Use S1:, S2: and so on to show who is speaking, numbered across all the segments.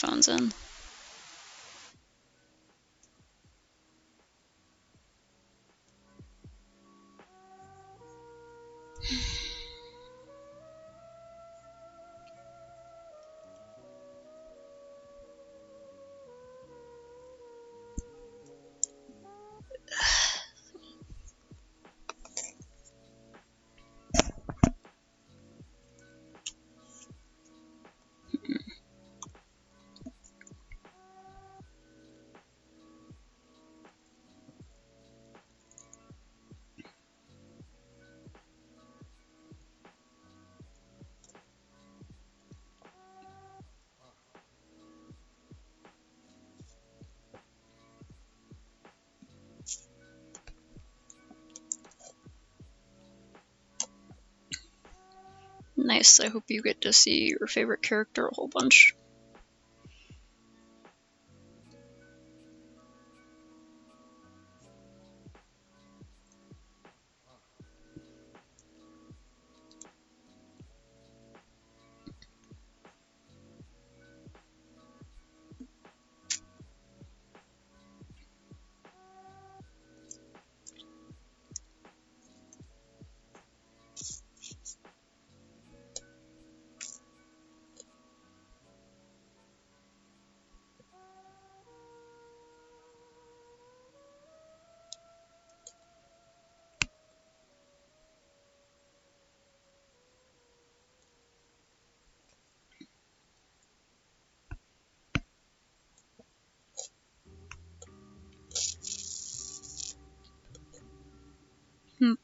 S1: headphones in. Nice, I hope you get to see your favorite character a whole bunch.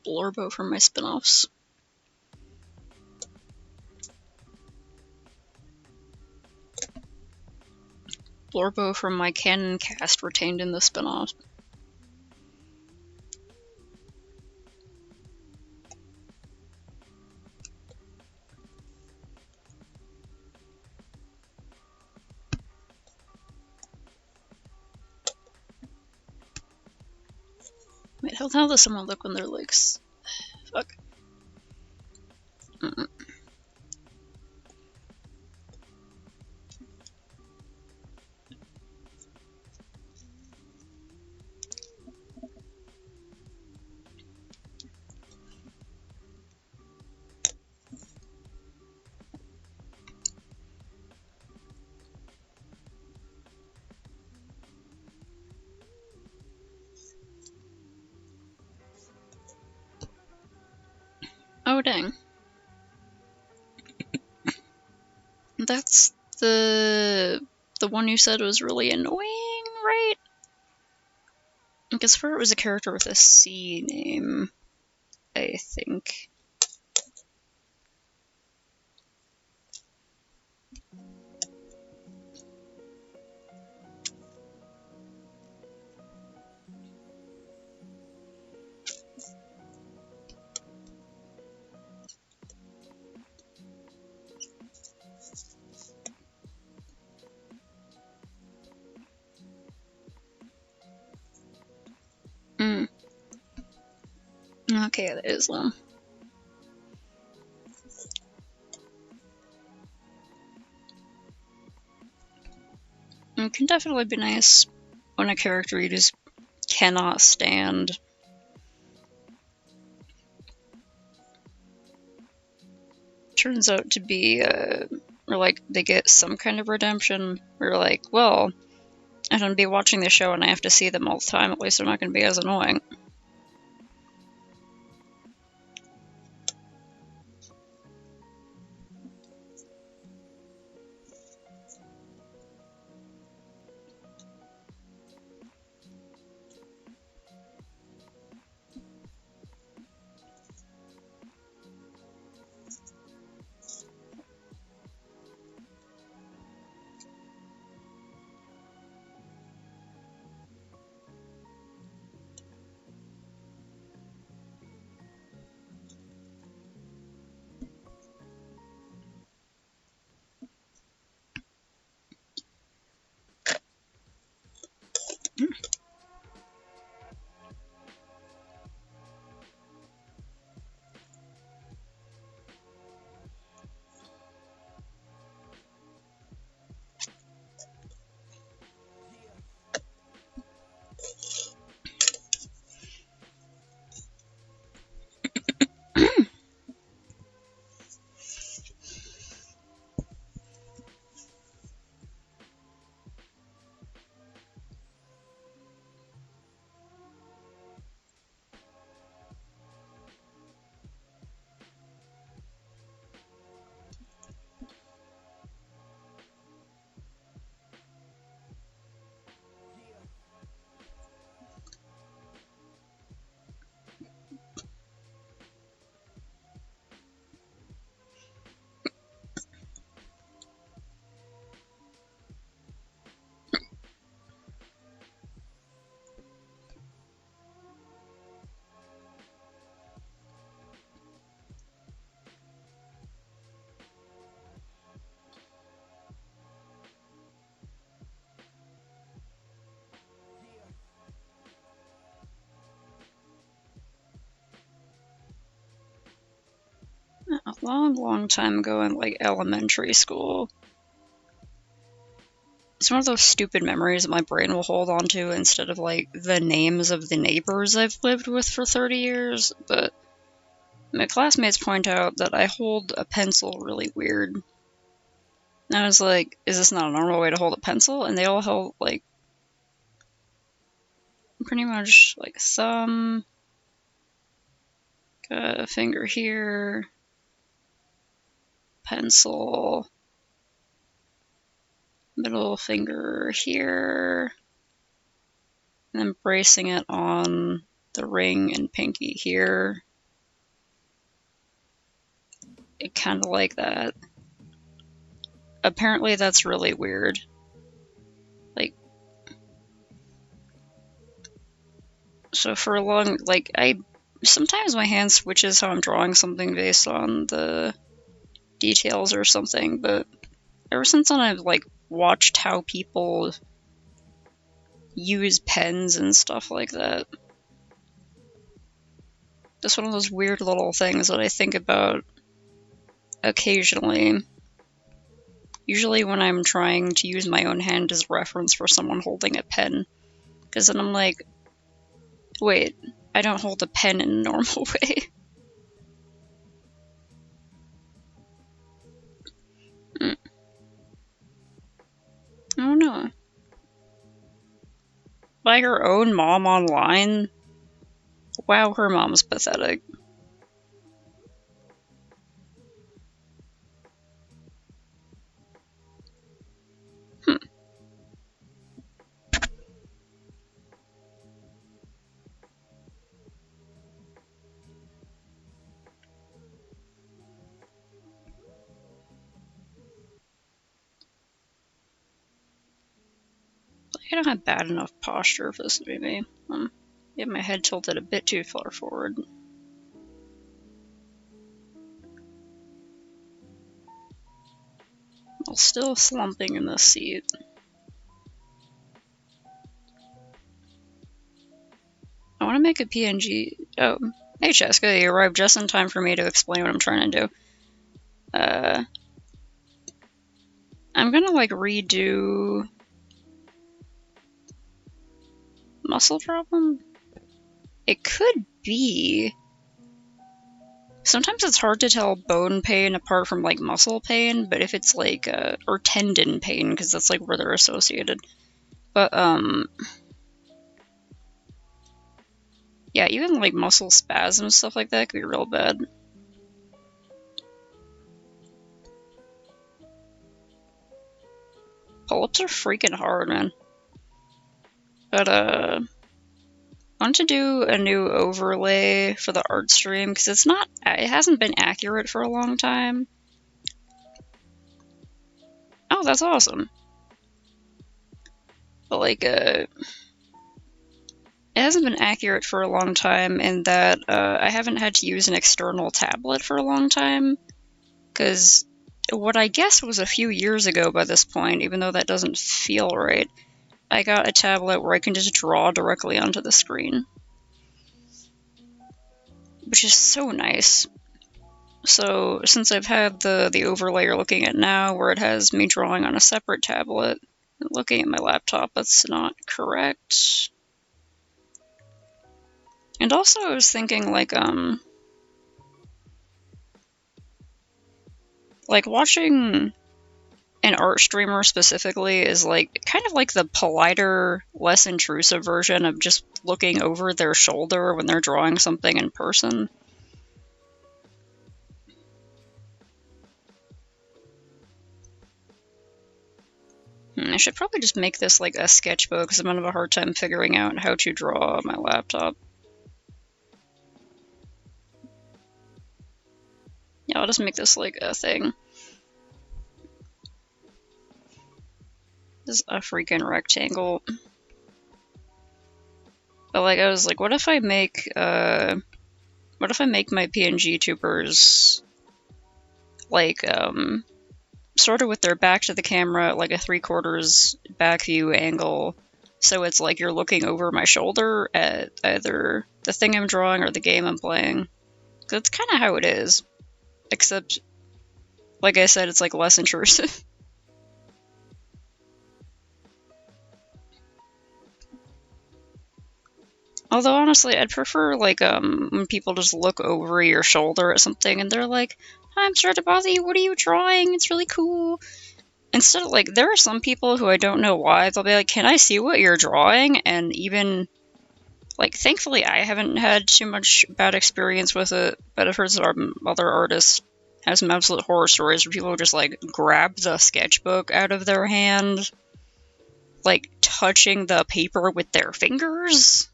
S1: Blorbo from my spin-offs. Blorbo from my canon cast retained in the spin-off. Wait, how the hell does someone look when they're like... Fuck. Oh, dang. That's the one you said was really annoying, right? I guess for it was a character with a C name, I think. Okay, that is long. It can definitely be nice when a character you just cannot stand turns out to be, or like, they get some kind of redemption, or like, well, I'm gonna be watching the show and I have to see them all the time, at least they're not gonna be as annoying. long time ago in, like, elementary school. It's one of those stupid memories that my brain will hold on to instead of, like, the names of the neighbors I've lived with for 30 years, but my classmates point out that I hold a pencil really weird. And I was like, is this not a normal way to hold a pencil? And they all held, like, pretty much, like, thumb, got a finger here, pencil, middle finger here, and then bracing it on the ring and pinky here. It kind of like that. Apparently that's really weird. Like, so for a long, like, sometimes my hand switches how I'm drawing something based on the details or something, but ever since then I've, like, watched how people use pens and stuff like that. Just one of those weird little things that I think about occasionally. Usually when I'm trying to use my own hand as reference for someone holding a pen. Because then I'm like, wait, I don't hold a pen in a normal way. I don't know. By her own mom online? Wow, her mom's pathetic. I don't have bad enough posture for this to be me. Get my head tilted a bit too far forward. While still slumping in the seat. I want to make a PNG. Oh, hey Jessica, you arrived just in time for me to explain what I'm trying to do. I'm gonna, like, redo muscle problem? It could be. Sometimes it's hard to tell bone pain apart from, like, muscle pain, but if it's, like, or tendon pain, because that's, like, where they're associated. But, yeah, even, like, muscle spasms, stuff like that could be real bad. Pull-ups are freaking hard, man. But, I want to do a new overlay for the art stream, because it hasn't been accurate for a long time. Oh, that's awesome. But, like, it hasn't been accurate for a long time in that I haven't had to use an external tablet for a long time, because what I guess was a few years ago by this point, even though that doesn't feel right, I got a tablet where I can just draw directly onto the screen, which is so nice. So since I've had the overlay you're looking at now, where it has me drawing on a separate tablet, looking at my laptop, that's not correct. And also I was thinking, like watching an art streamer specifically is, like, kind of like the politer, less intrusive version of just looking over their shoulder when they're drawing something in person. I should probably just make this, like, a sketchbook, because I'm gonna have a hard time figuring out how to draw on my laptop. Yeah, I'll just make this, like, a thing. This is a freaking rectangle. But, like, I was like, what if I make my PNG tubers, like, sort of with their back to the camera, like a 3/4 back view angle, so it's like you're looking over my shoulder at either the thing I'm drawing or the game I'm playing. That's kind of how it is. except, like I said, it's like less intrusive. Although honestly, I'd prefer like when people just look over your shoulder at something and they're like, "I'm sorry to bother you. What are you drawing? It's really cool." Instead of like, there are some people who I don't know why they'll be like, "Can I see what you're drawing?" And even like, thankfully, I haven't had too much bad experience with it, but I've heard some other artists have some absolute horror stories where people just like grab the sketchbook out of their hand, like touching the paper with their fingers,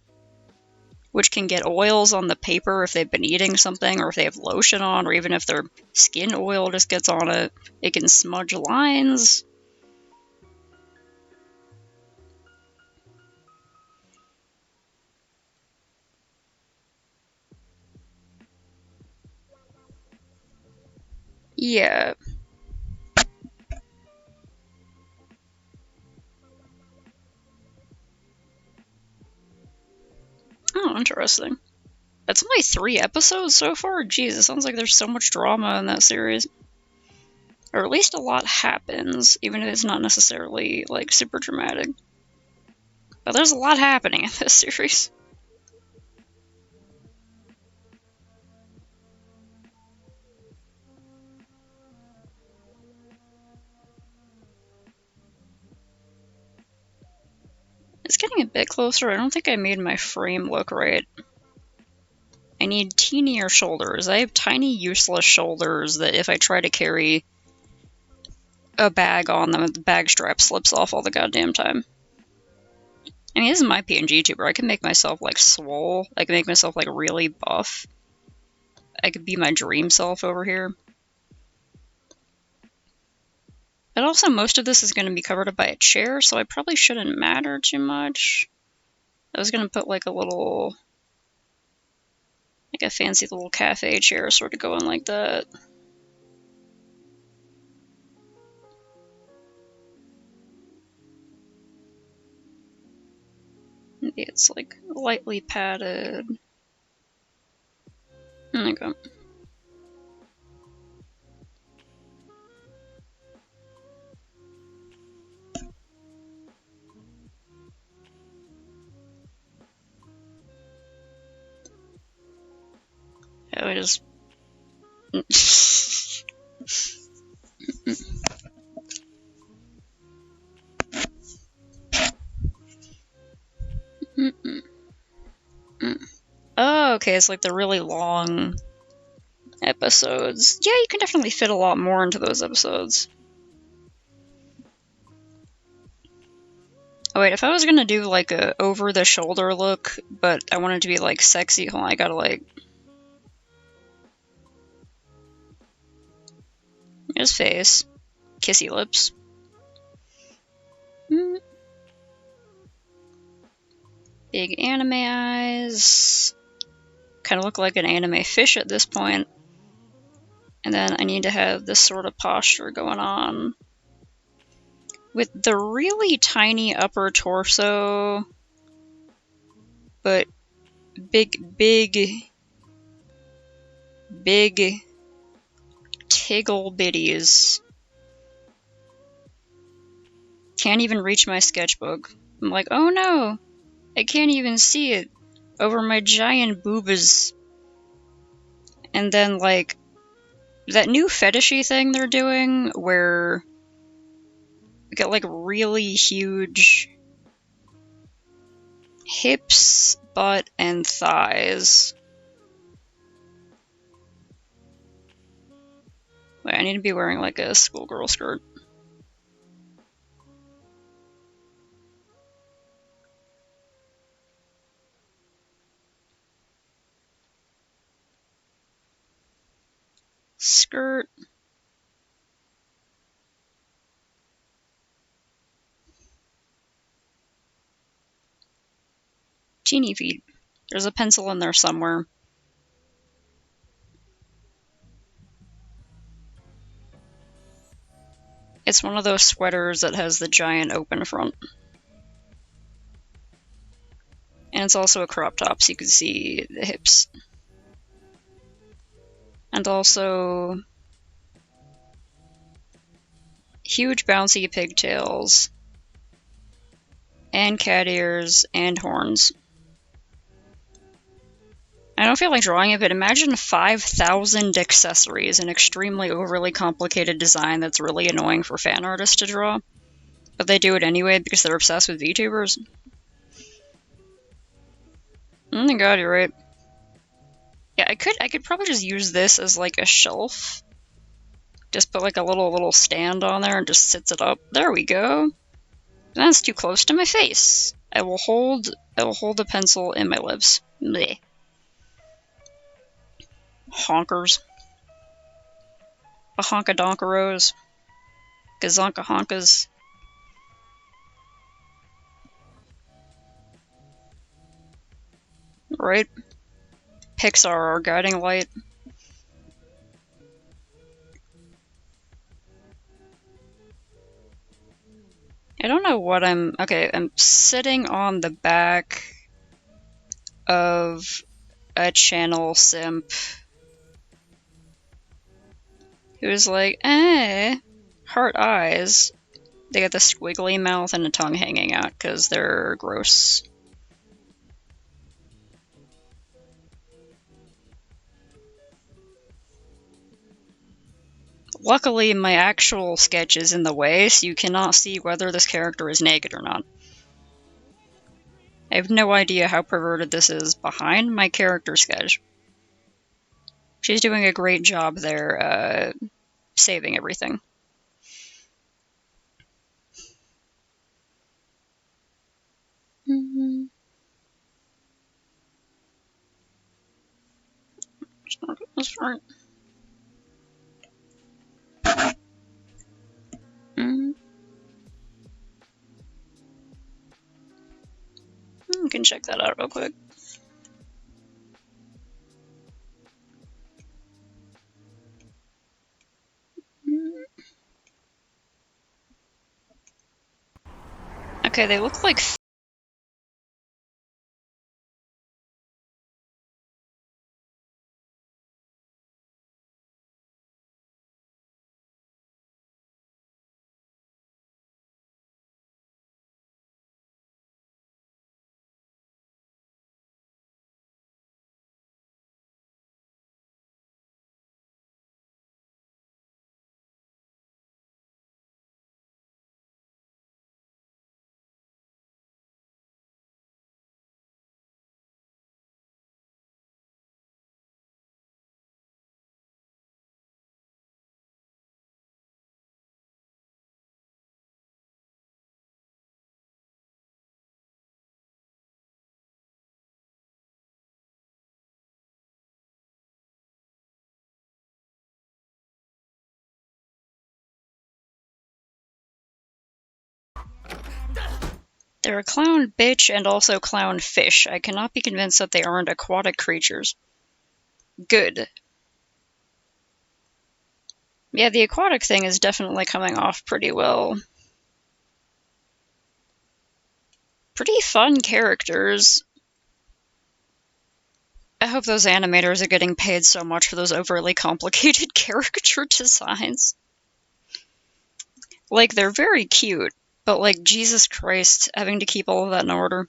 S1: which can get oils on the paper if they've been eating something, or if they have lotion on, or even if their skin oil just gets on it, it can smudge lines. Yeah. Oh, interesting. It's only 3 episodes so far? Jeez, it sounds like there's so much drama in that series. Or at least a lot happens, even if it's not necessarily, like, super dramatic. But there's a lot happening in this series. It's getting a bit closer. I don't think I made my frame look right. I need teenier shoulders. I have tiny, useless shoulders that if I try to carry a bag on them, the bag strap slips off all the goddamn time. I mean, this is my PNG tuber. I can make myself, like, swole. I can make myself, like, really buff. I could be my dream self over here. But also, most of this is going to be covered up by a chair, so I probably shouldn't matter too much. I was going to put, like, a little... like a fancy little cafe chair sort of going like that. Maybe it's, like, lightly padded. There we go. I just... Oh, okay, it's like the really long episodes. Yeah, you can definitely fit a lot more into those episodes. Oh wait, if I was gonna do like a over-the-shoulder look, but I wanted to be like sexy, hold on, I gotta like... his face. Kissy lips. Big anime eyes. Kind of look like an anime fish at this point. And then I need to have this sort of posture going on. With the really tiny upper torso, but big tiggle bitties. Can't even reach my sketchbook. I'm like, oh no, I can't even see it over my giant boobas. And then, like, that new fetishy thing they're doing where you get, like, really huge hips, butt, and thighs. Wait, I need to be wearing, like, a schoolgirl skirt. Skirt. Teeny feet. There's a pencil in there somewhere. It's one of those sweaters that has the giant open front. And it's also a crop top, so you can see the hips. And also huge bouncy pigtails, and cat ears, and horns. I don't feel like drawing it, but imagine 5,000 accessories, an extremely overly complicated design that's really annoying for fan artists to draw. But they do it anyway because they're obsessed with VTubers. Oh my god, you're right. Yeah, I could probably just use this as like a shelf. Just put like a little stand on there and just sits it up. There we go. That's too close to my face. I will hold the pencil in my lips. Blech. Honkers. A honka donkeros. Gazonka honkas. Right? Pixar, our guiding light. I don't know what I'm... Okay, I'm sitting on the back of a channel simp who's like, heart eyes. They got the squiggly mouth and a tongue hanging out because they're gross. Luckily, my actual sketch is in the way, so you cannot see whether this character is naked or not. I have no idea how perverted this is behind my character sketch. She's doing a great job there, saving everything. That's right. We can check that out real quick. Okay, they look like they're a clown bitch and also clown fish. I cannot be convinced that they aren't aquatic creatures. Good. Yeah, the aquatic thing is definitely coming off pretty well. Pretty fun characters. I hope those animators are getting paid so much for those overly complicated character designs. Like, they're very cute, but like, Jesus Christ, having to keep all of that in order.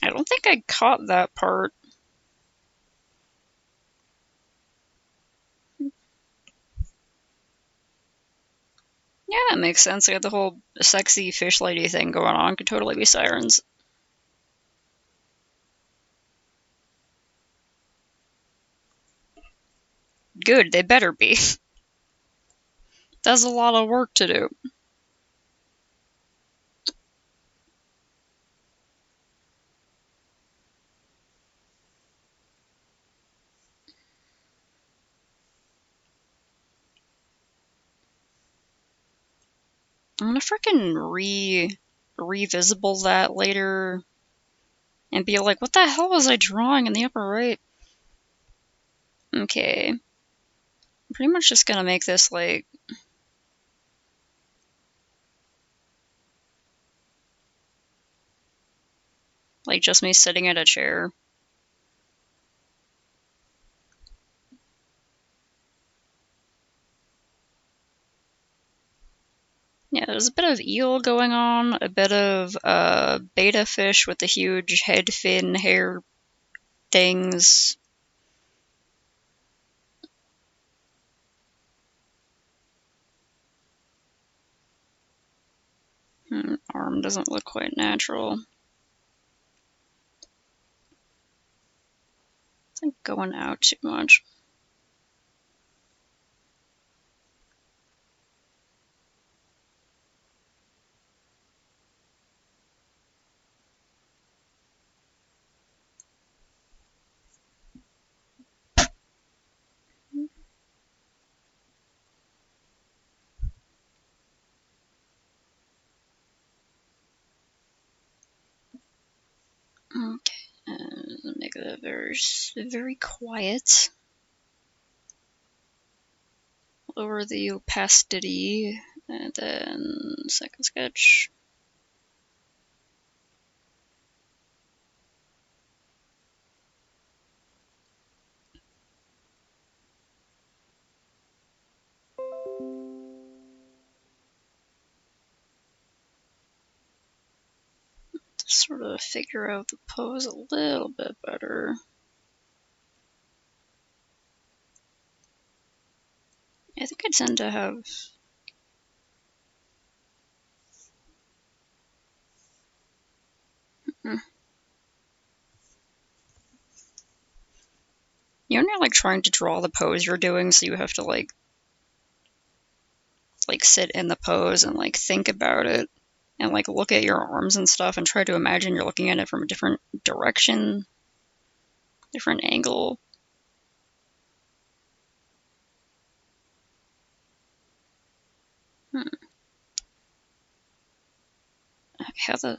S1: I don't think I caught that part. Yeah, that makes sense. I got the whole sexy fish lady thing going on. Could totally be sirens. Good, they better be. That's a lot of work to do. I'm gonna frickin' revisible that later and be like, what the hell was I drawing in the upper right? Okay. I'm pretty much just gonna make this like... Like, just me sitting at a chair. Yeah, there's a bit of eel going on, a bit of betta fish with the huge head, fin, hair things. Arm doesn't look quite natural. It's like going out too much. Okay, make that very quiet. Lower the opacity, and then second sketch. Sort of figure out the pose a little bit better. I think I tend to have... You're not like trying to draw the pose you're doing, so you have to like sit in the pose and like think about it and like look at your arms and stuff and try to imagine you're looking at it from a different direction, different angle. Okay, how the...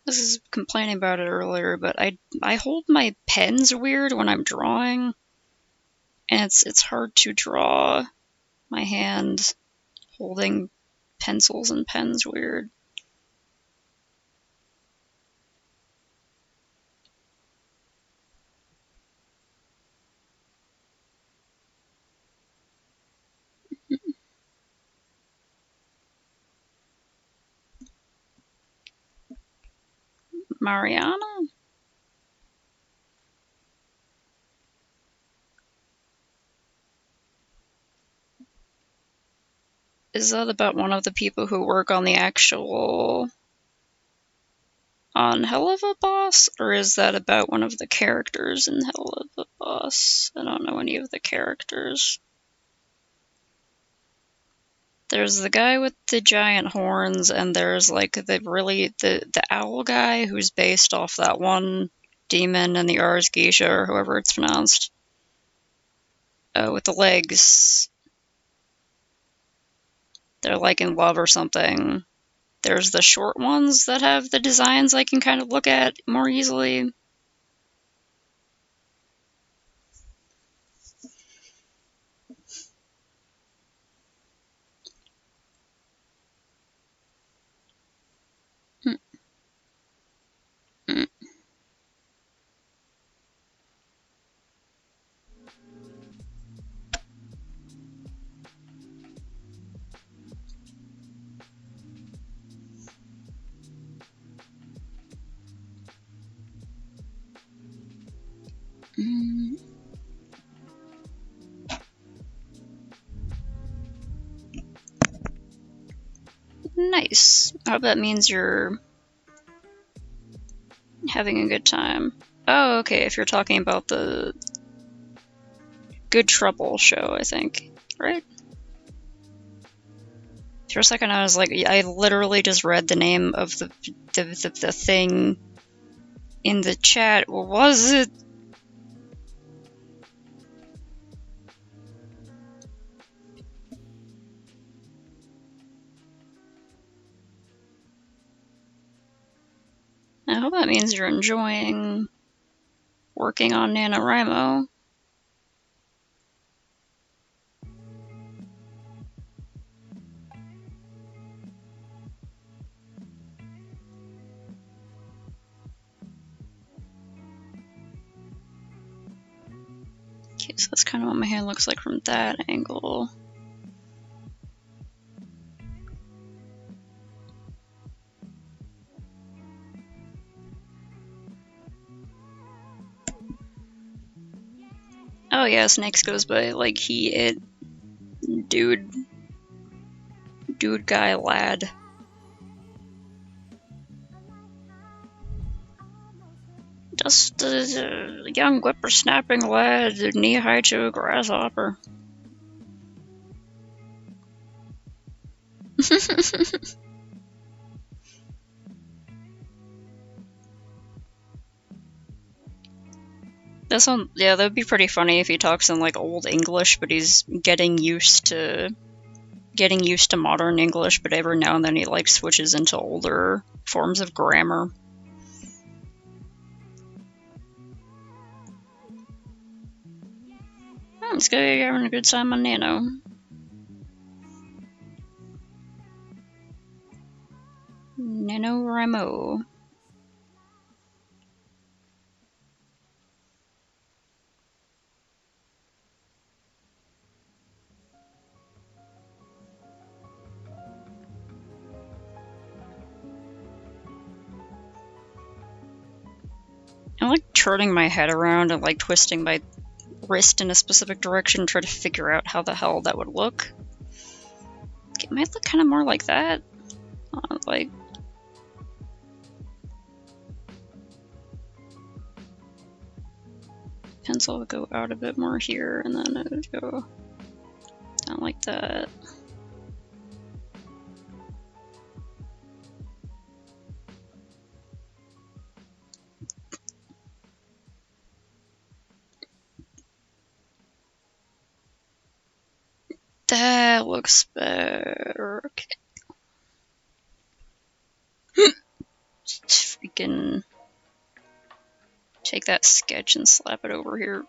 S1: This is complaining about it earlier, but I hold my pens weird when I'm drawing, and it's hard to draw my hand holding pencils and pens weird. Mariana? Is that about one of the people who work on the actual... on Helluva Boss? Or is that about one of the characters in Helluva Boss? I don't know any of the characters. There's the guy with the giant horns, and there's like the owl guy who's based off that one demon in the Ars Geisha, or however it's pronounced. With the legs. They're like in love or something. There's the short ones that have the designs I can kind of look at more easily. Nice. I hope that means you're having a good time. Oh, okay, if you're talking about the Good Trouble show, I think, right? For a second I was like, I literally just read the name of the thing in the chat. What was it? I hope that means you're enjoying working on NaNoWriMo. Okay, so that's kind of what my hand looks like from that angle. Oh yeah, Snakes goes by like he, it, dude, guy, lad. Just a young whippersnapping lad, knee-high to a grasshopper. Yeah, that'd be pretty funny if he talks in like old English, but he's getting used to modern English, but every now and then he like switches into older forms of grammar. This guy having a good time on Nano. NaNoWriMo. I like turning my head around and like twisting my wrist in a specific direction, try to figure out how the hell that would look. It might look kind of more like that. Like, pencil would go out a bit more here, and then it would go down like that. That looks better. Okay. Just freaking take that sketch and slap it over here.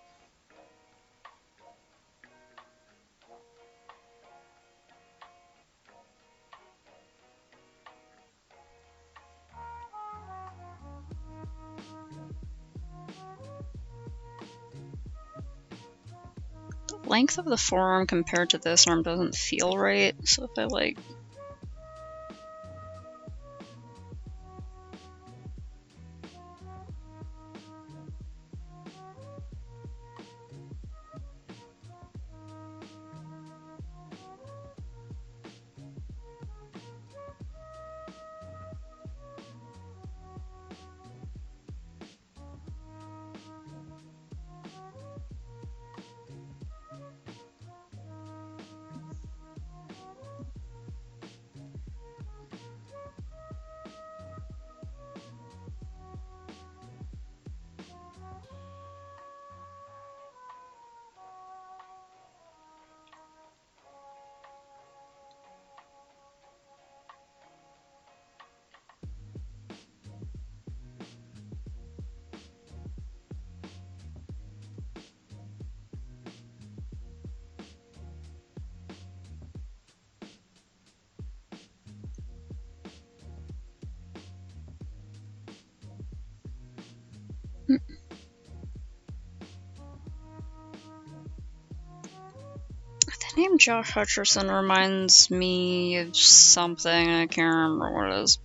S1: The length of the forearm compared to this arm doesn't feel right, so if I like... The name Josh Hutcherson reminds me of something, I can't remember what it is.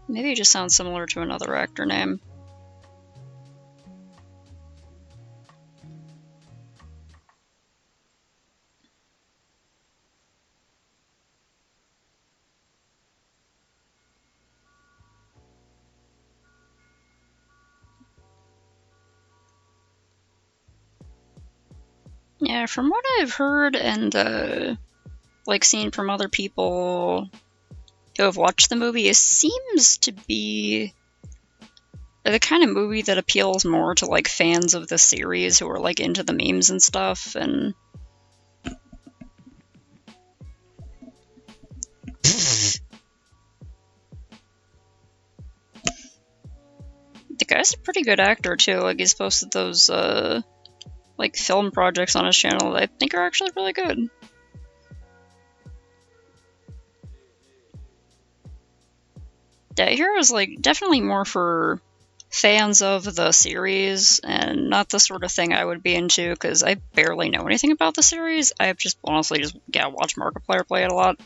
S1: Maybe it just sounds similar to another actor name. Yeah, from what I've heard and like seen from other people who have watched the movie, it seems to be They're the kind of movie that appeals more to like fans of the series who are like into the memes and stuff, and the guy's a pretty good actor too. Like he's posted those like film projects on his channel that I think are actually really good. Yeah, Hero is like definitely more for fans of the series and not the sort of thing I would be into because I barely know anything about the series. I just honestly just watch Markiplier play it a lot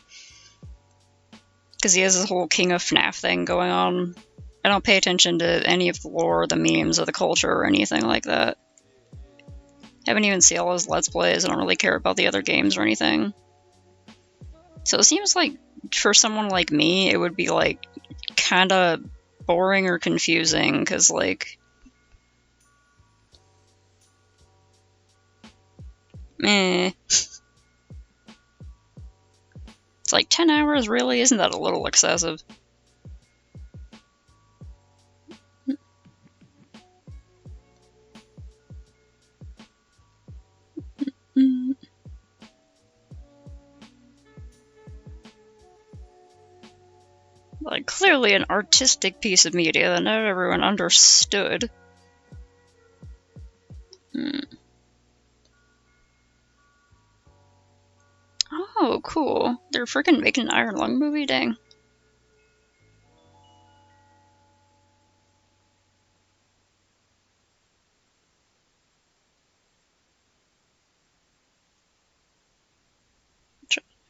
S1: because he has this whole King of FNAF thing going on. I don't pay attention to any of the lore, the memes, or the culture or anything like that. Haven't even seen all his Let's Plays. I don't really care about the other games or anything. So it seems like for someone like me, it would be like kind of boring or confusing because like meh. It's like 10 hours, really? Isn't that a little excessive? Like, clearly an artistic piece of media that not everyone understood. Oh, cool. They're freaking making an Iron Lung movie? Dang.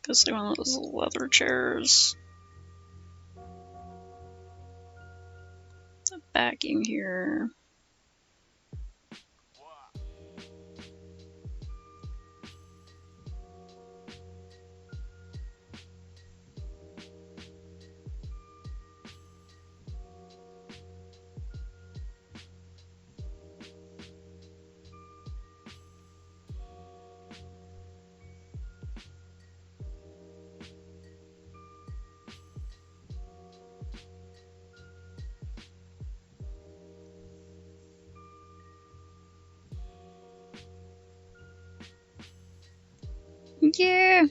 S1: Because they want those leather chairs. The backing here. Yeah.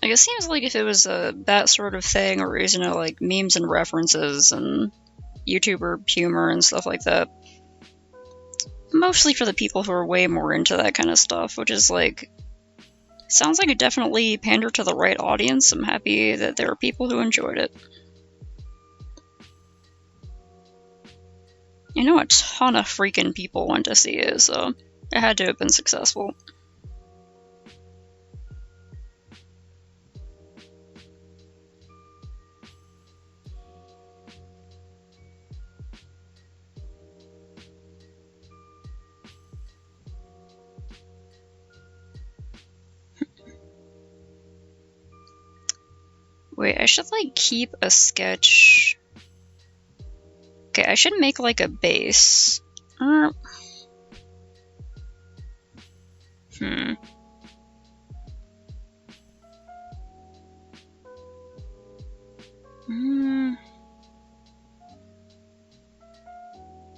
S1: Like, it seems like if it was that sort of thing, or using like memes and references and YouTuber humor and stuff like that, mostly for the people who are way more into that kind of stuff, which is like, sounds like it definitely pandered to the right audience. I'm happy that there are people who enjoyed it. I know a ton of freaking people went to see it, so it had to have been successful. Wait, I should like keep a sketch. Okay, I should make like a base. Hmm.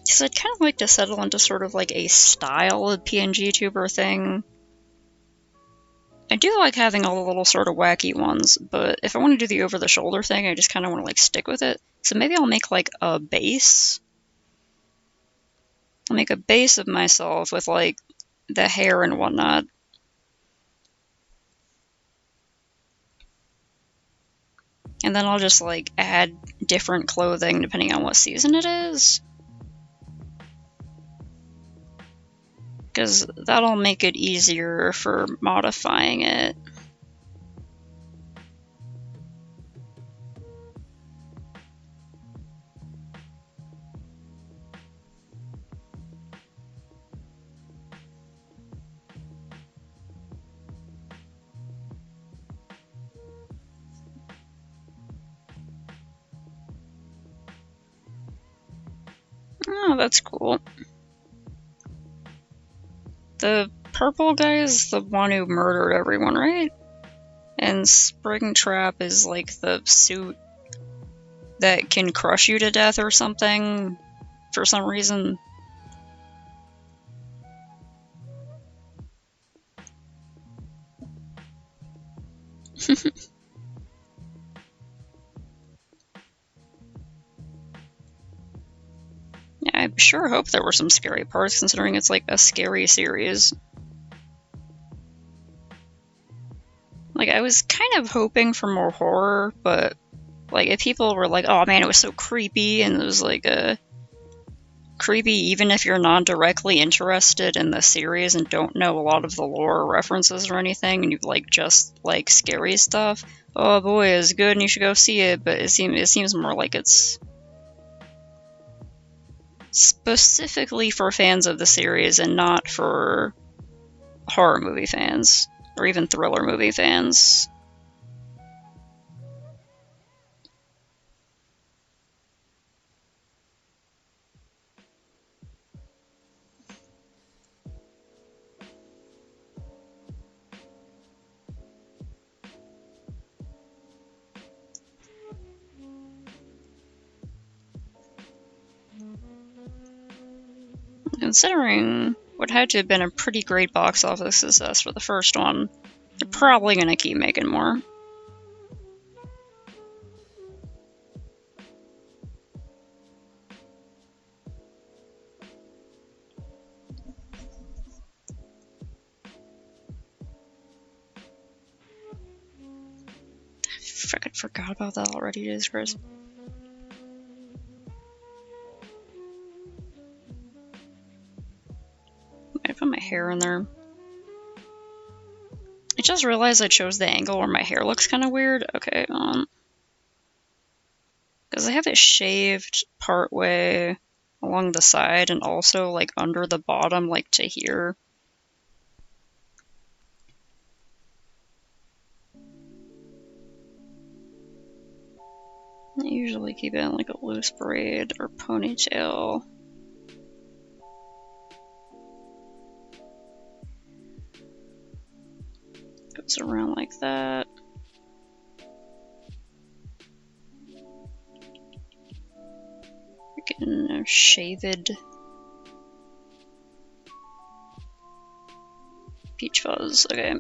S1: Because I'd kind of like to settle into sort of like a style of PNG tuber thing. I do like having all the little sort of wacky ones, but if I want to do the over-the-shoulder thing, I just kind of want to like stick with it. So maybe I'll make like a base. I'll make a base of myself with like the hair and whatnot. And then I'll just like add different clothing depending on what season it is. Because that'll make it easier for modifying it. Oh, that's cool. The purple guy is the one who murdered everyone, right? And Springtrap is like the suit that can crush you to death or something for some reason. Yeah, I sure hope there were some scary parts, considering it's like a scary series. Like, I was kind of hoping for more horror, but like, if people were like, oh man, it was so creepy, and it was like creepy even if you're not directly interested in the series and don't know a lot of the lore references or anything, and you like just like scary stuff, oh boy, it's good and you should go see it. But it seems more like it's specifically for fans of the series and not for horror movie fans or even thriller movie fans. Considering what had to have been a pretty great box office success for the first one, they're probably gonna keep making more. I fucking forgot about that already, Jesus Christ. I put my hair in there. I just realized I chose the angle where my hair looks kind of weird. Okay, because I have it shaved part way along the side and also like under the bottom, like to here. I usually keep it in like a loose braid or ponytail. Goes around like that. Freaking shaved peach fuzz. Okay.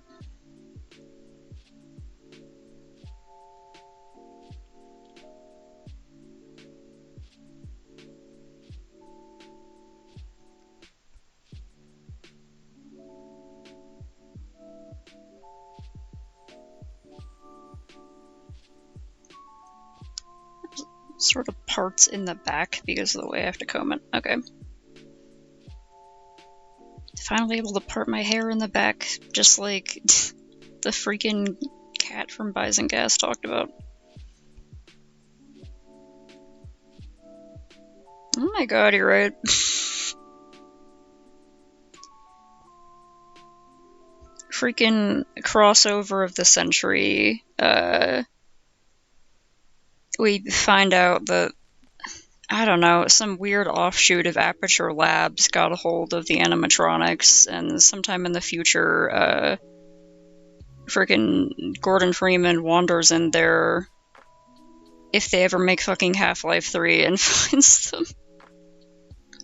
S1: Sort of parts in the back because of the way I have to comb it. Okay. Finally able to part my hair in the back, just like the freaking cat from Gas talked about. Oh my god, you're right. Freaking crossover of the century. We find out that, I don't know, some weird offshoot of Aperture Labs got a hold of the animatronics, and sometime in the future, freaking Gordon Freeman wanders in there, if they ever make fucking Half-Life 3, and finds them.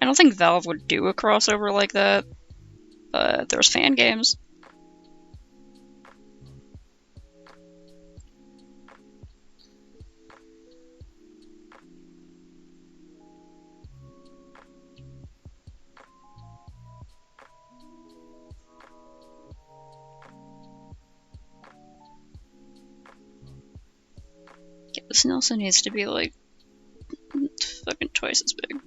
S1: I don't think Valve would do a crossover like that, but there's fan games. Yeah, this Nelson needs to be like fucking twice as big.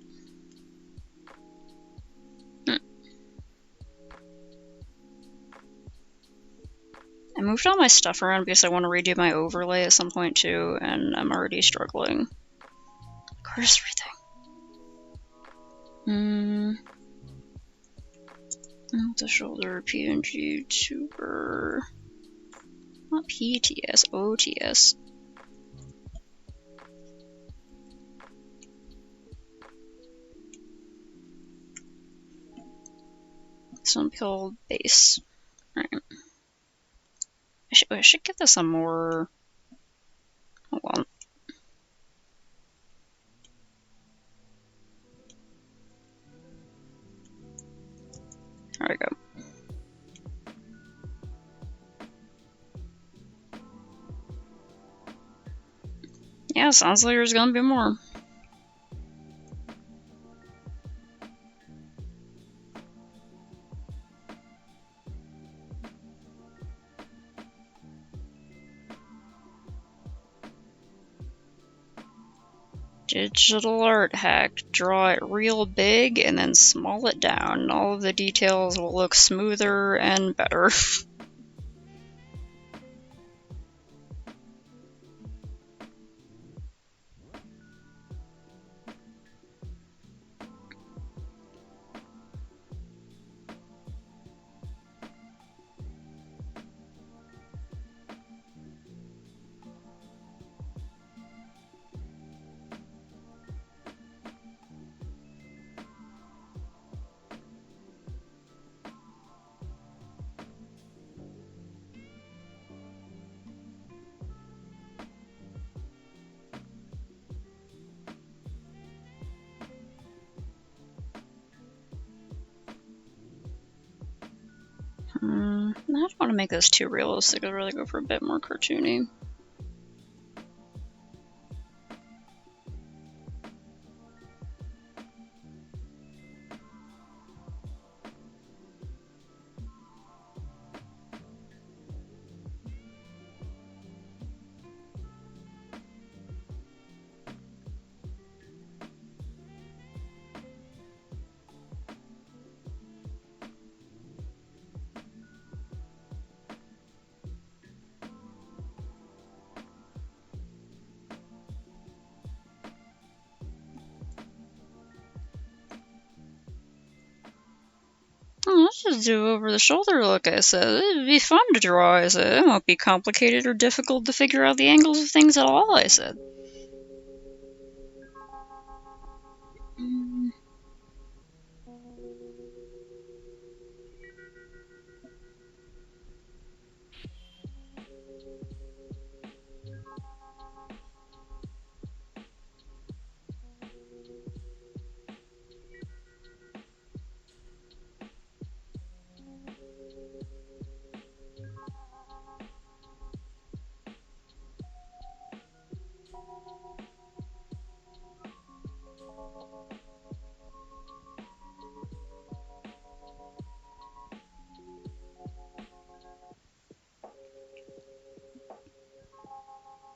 S1: I moved all my stuff around because I want to redo my overlay at some point too, and I'm already struggling. Where's everything? The shoulder, PNG, tuber. Not PTS, OTS. Some called base. Alright. I should give this a more. Hold on. Yeah, sounds like there's gonna be more. Digital art hack. Draw it real big and then small it down. All of the details will look smoother and better. I don't want to make this too realistic. I'd really go for a bit more cartoony. Oh, let's just do over the shoulder look, I said. It'd be fun to draw, I said. It won't be complicated or difficult to figure out the angles of things at all, I said.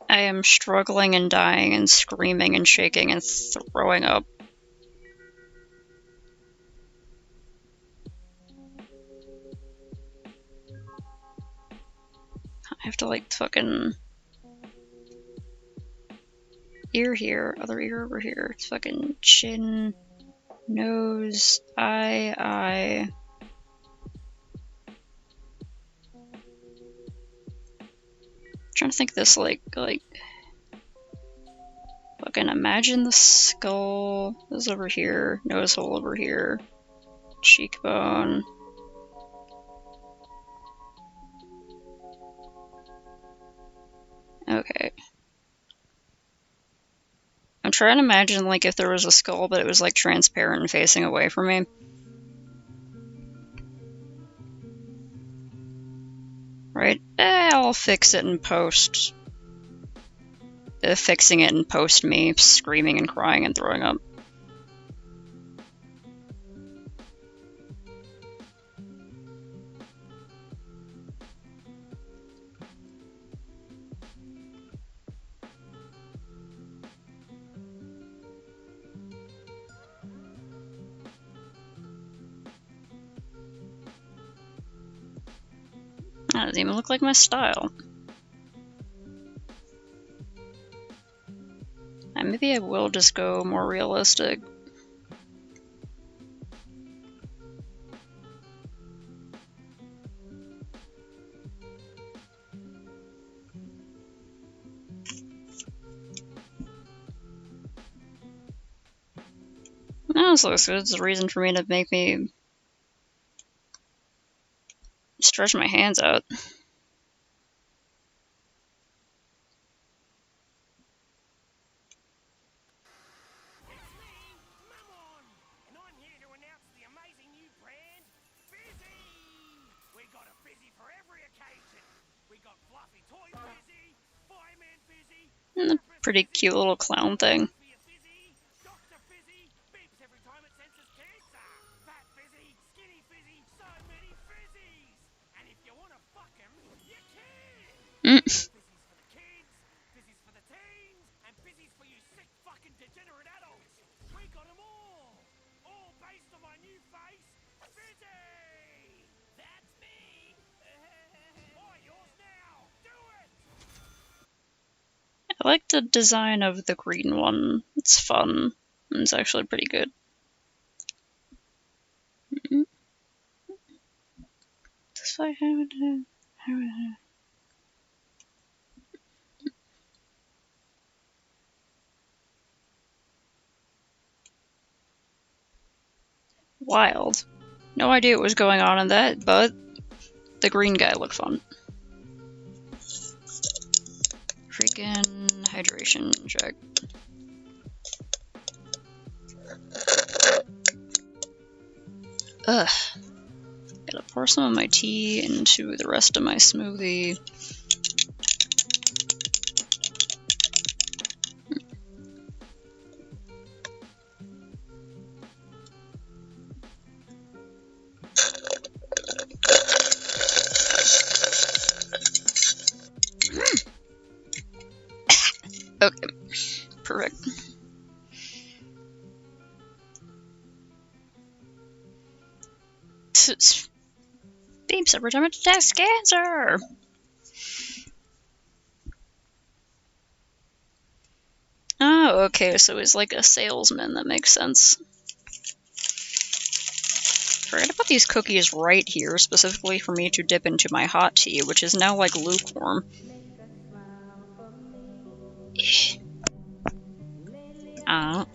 S1: I am struggling and dying and screaming and shaking and throwing up. I have to like fucking ear here, other ear over here. It's fucking chin, nose, eye. I'm trying to think of this like fucking imagine the skull is over here, nose hole over here, cheekbone. Okay. I'm trying to imagine like if there was a skull but it was like transparent and facing away from me. Right? I'll fix it in post. Fixing it in post me screaming and crying and throwing up. That doesn't even look like my style. Maybe I will just go more realistic. No, this looks good. It's a reason for me to make me stretch my hands out. And the pretty cute little clown thing. Mm. I like the design of the green one. It's fun. It's actually pretty good. Wild. No idea what was going on in that, but the green guy looked fun. Freaking hydration check. Ugh. Gotta pour some of my tea into the rest of my smoothie. Okay, perfect. Beeps every time it detects cancer! Oh, okay, so he's like a salesman. That makes sense. Forgot to put these cookies right here, specifically for me to dip into my hot tea, which is now like lukewarm. Ah.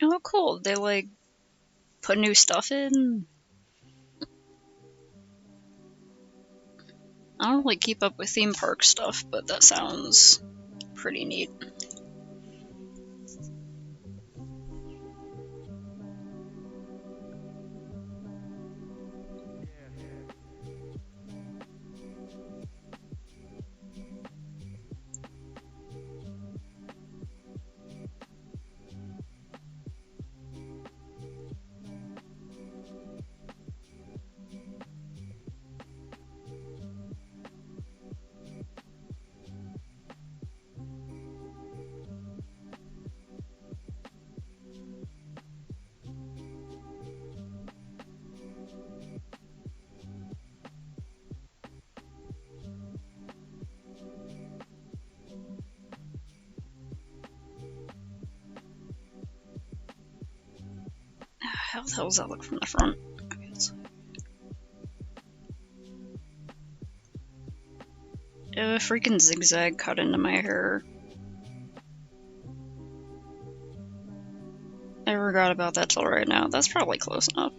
S1: Oh, cool. They like put new stuff in. I don't really keep up with theme park stuff, but that sounds pretty neat. How the hell does that look from the front? A freaking zigzag cut into my hair. I forgot about that till right now. That's probably close enough.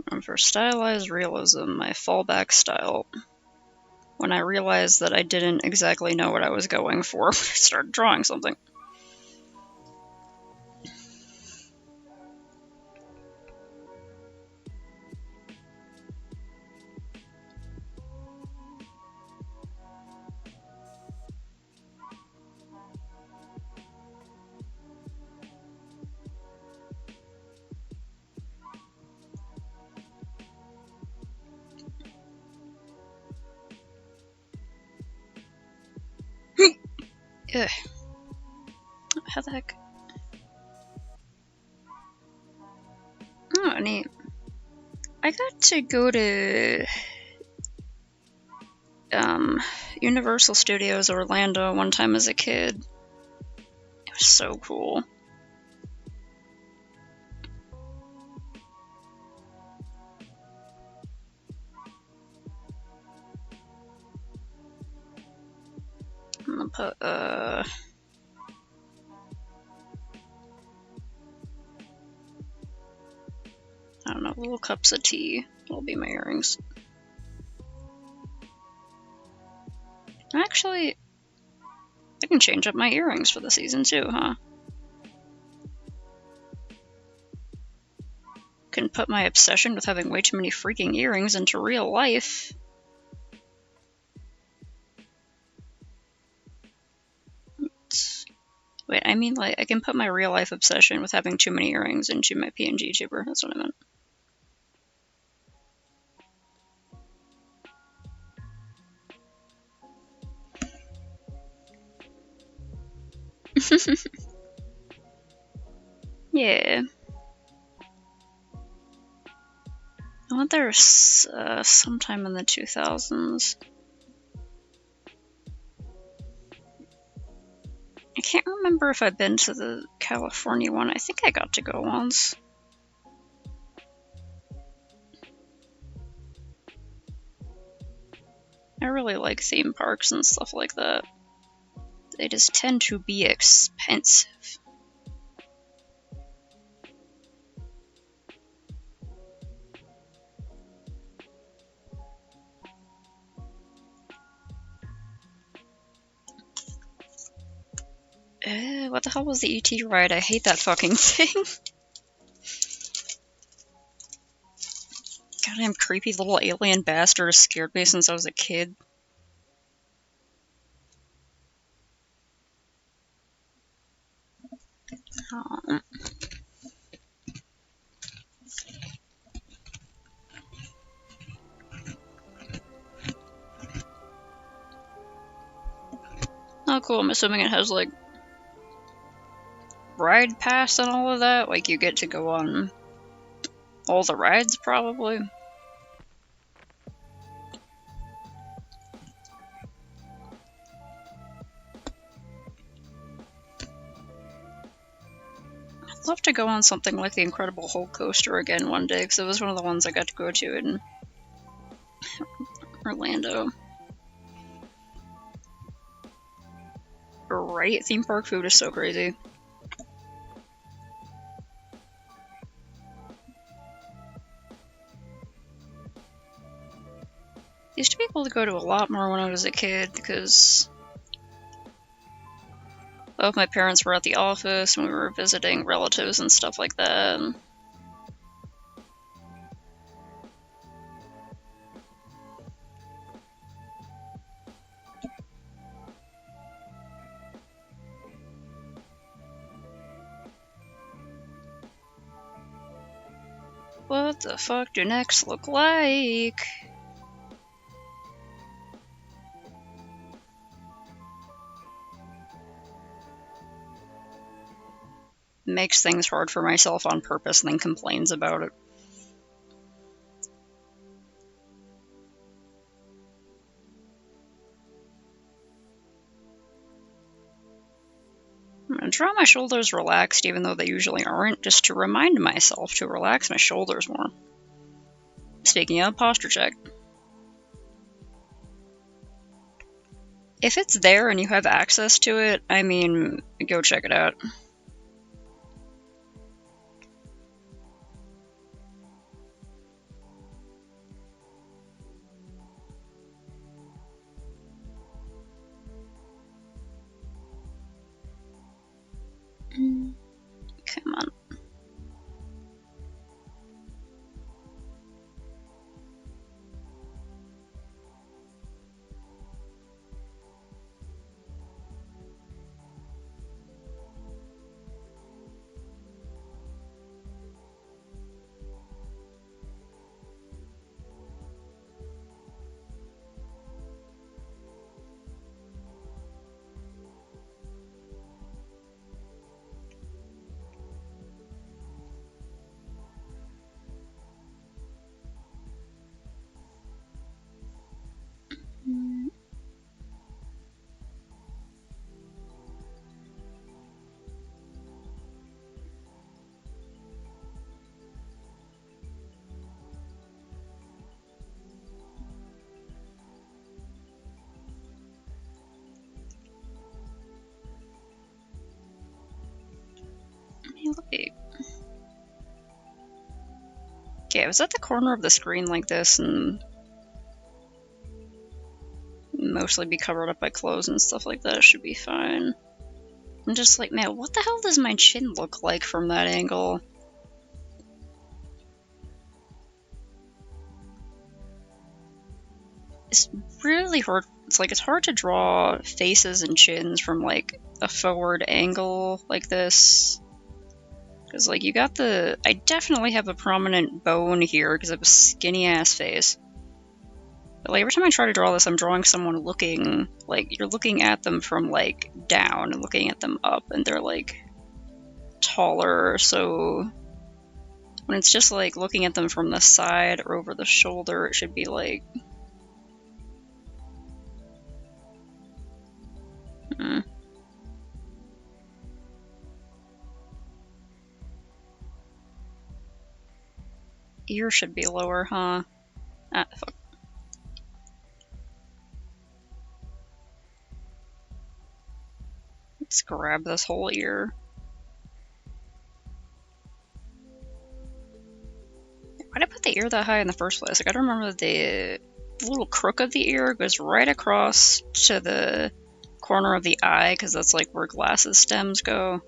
S1: And for stylized realism, my fallback style, when I realized that I didn't exactly know what I was going for, I started drawing something. Ugh. How the heck? Oh, neat. I got to go to Universal Studios Orlando one time as a kid. It was so cool. I'm gonna put, I don't know, little cups of tea will be my earrings. Actually, I can change up my earrings for the season too, huh? Can put my obsession with having way too many freaking earrings into real life. Wait, I mean, like, I can put my real life obsession with having too many earrings into my PNG tuber. That's what I meant. Yeah. I went there sometime in the 2000s. I can't remember if I've been to the California one. I think I got to go once. I really like theme parks and stuff like that. They just tend to be expensive. What the hell was the ET ride? I hate that fucking thing. Goddamn creepy little alien bastard has scared me since I was a kid. Oh. Oh, cool. I'm assuming it has, like, ride pass and all of that. Like, you get to go on all the rides, probably. I'd love to go on something like the Incredible Hulk coaster again one day, because it was one of the ones I got to go to in Orlando. Right? Theme park food is so crazy. Used to be able to go to a lot more when I was a kid, because both my parents were at the office and we were visiting relatives and stuff like that. What the fuck do necks look like? Makes things hard for myself on purpose and then complains about it. I'm gonna draw my shoulders relaxed even though they usually aren't, just to remind myself to relax my shoulders more. Speaking of, posture check. If it's there and you have access to it, I mean, go check it out. Come on. Wait. Okay, I was at the corner of the screen like this and mostly be covered up by clothes and stuff like that. It should be fine. I'm just like, man, what the hell does my chin look like from that angle? It's really hard. It's hard to draw faces and chins from like a forward angle like this. Because like you got the, I definitely have a prominent bone here because I have a skinny ass face. But like every time I try to draw this, I'm drawing someone looking, like you're looking at them from like down and looking at them up and they're like taller, so when it's just like looking at them from the side or over the shoulder, it should be like... Ear should be lower, huh? Ah, fuck. Let's grab this whole ear. Why'd I put the ear that high in the first place? I gotta remember that the little crook of the ear goes right across to the corner of the eye, because that's like where glasses stems go.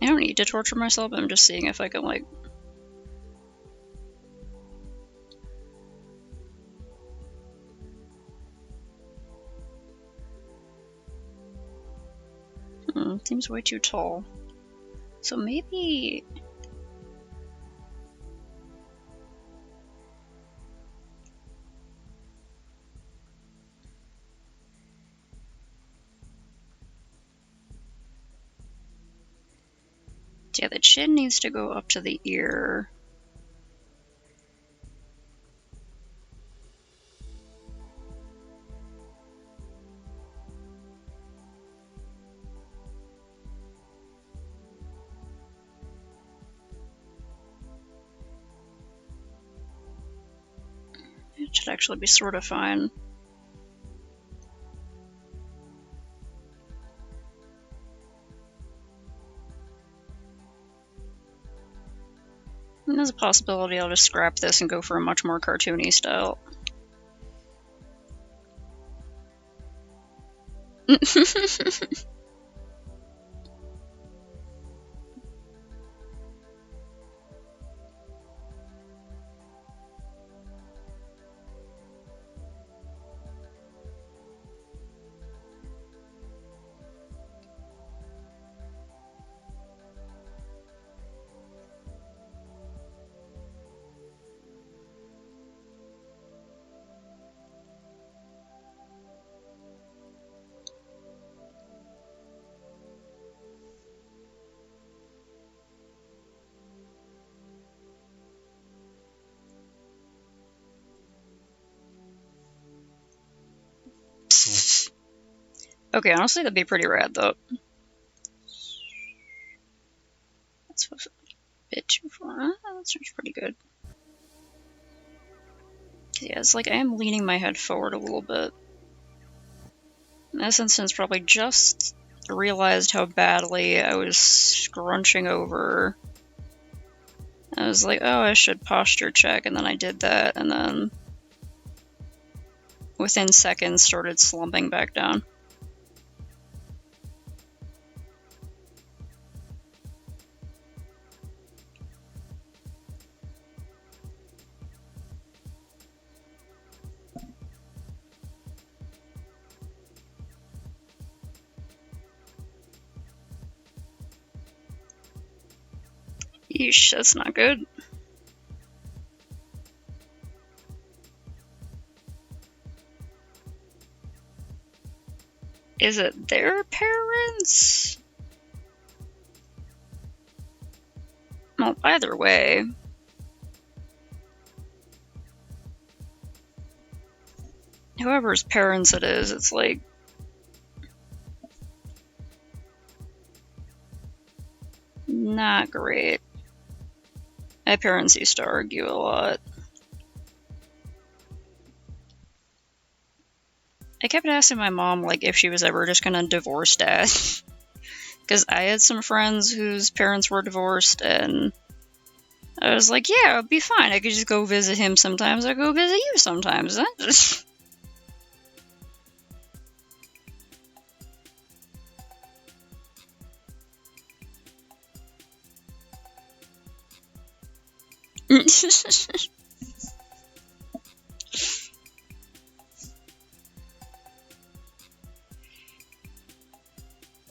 S1: I don't need to torture myself, I'm just seeing if I can like... Seems way too tall. So maybe... Yeah, the chin needs to go up to the ear. It should actually be sort of fine. And there's a possibility I'll just scrap this and go for a much more cartoony style. Okay, honestly, that'd be pretty rad, though. That's a bit too far. That seems pretty good. Yeah, it's like I am leaning my head forward a little bit. In this instance, probably just realized how badly I was scrunching over. I was like, oh, I should posture check, and then I did that, and then within seconds started slumping back down. Yeesh, that's not good. Is it their parents? Well, either way. Whoever's parents it is, it's like... not great. My parents used to argue a lot. I kept asking my mom, like, if she was ever just gonna divorce dad. Because I had some friends whose parents were divorced, and I was like, yeah, it'd be fine. I could just go visit him sometimes. I go visit you sometimes.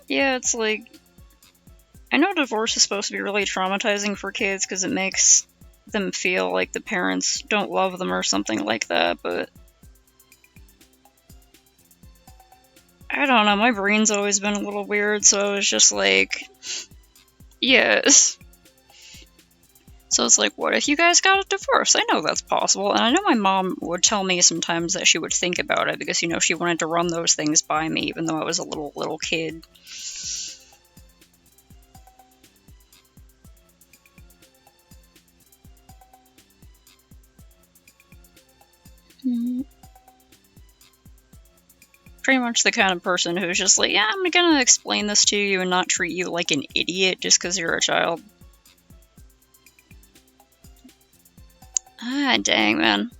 S1: Yeah, it's like... I know divorce is supposed to be really traumatizing for kids because it makes them feel like the parents don't love them or something like that, but... I don't know, my brain's always been a little weird, so I was just like... yes. So it's like, what if you guys got a divorce? I know that's possible, and I know my mom would tell me sometimes that she would think about it because, you know, she wanted to run those things by me even though I was a little kid. Pretty much the kind of person who's just like, yeah, I'm gonna explain this to you and not treat you like an idiot just because you're a child. Ah, dang, man.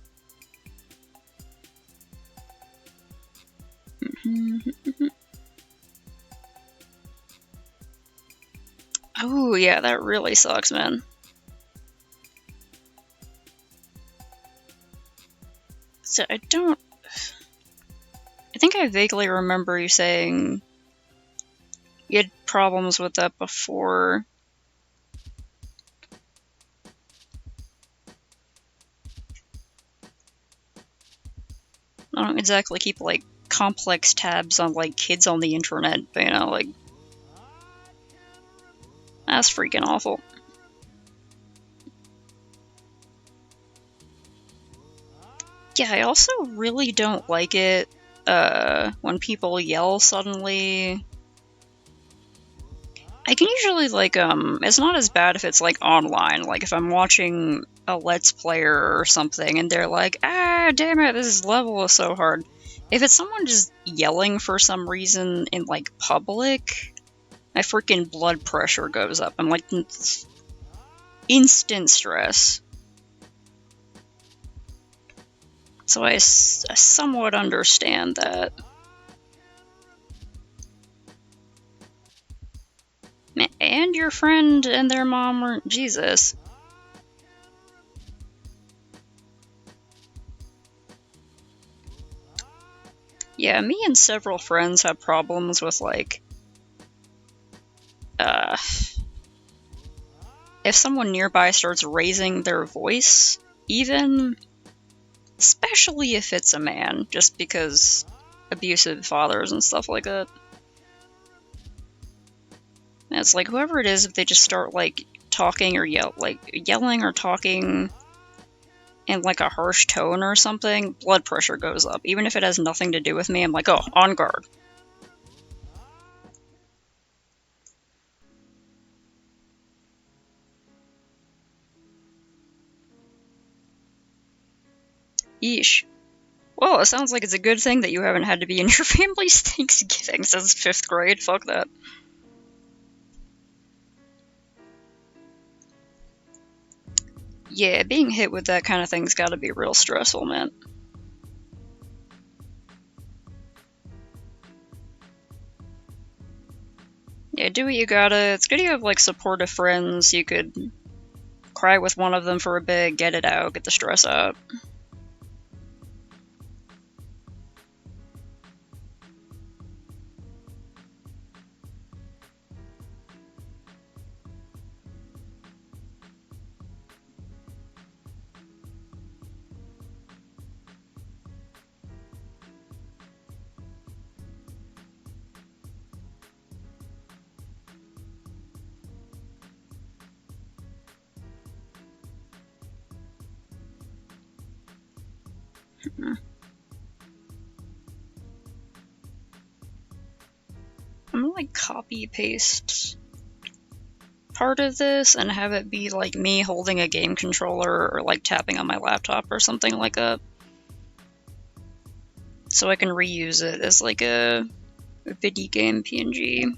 S1: Oh, yeah, that really sucks, man. So I think I vaguely remember you saying you had problems with that before. I don't exactly keep, like, complex tabs on, like, kids on the internet, but, you know, like... that's freaking awful. Yeah, I also really don't like it, when people yell suddenly. I can usually, like, it's not as bad if it's, like, online. Like, if I'm watching a Let's Player or something, and they're like, ah, damn it, this level is so hard. If it's someone just yelling for some reason in, like, public, my freaking blood pressure goes up. I'm like, instant stress. So I somewhat understand that. And your friend and their mom were... Jesus. Yeah, me and several friends have problems with, like... if someone nearby starts raising their voice, even... especially if it's a man, just because abusive fathers and stuff like that. And it's like, whoever it is, if they just start, like, talking or yelling or talking in, like, a harsh tone or something, blood pressure goes up. Even if it has nothing to do with me, I'm like, oh, on guard. Yeesh. Sheesh. Well, it sounds like it's a good thing that you haven't had to be in your family's Thanksgiving since 5th grade. Fuck that. Yeah, being hit with that kind of thing's gotta be real stressful, man. Yeah, do what you gotta. It's good you have, like, supportive friends. You could cry with one of them for a bit, get it out, get the stress out. I'm gonna, like, copy paste part of this and have it be, like, me holding a game controller or, like, tapping on my laptop or something like that. So I can reuse it as, like, a video game PNG.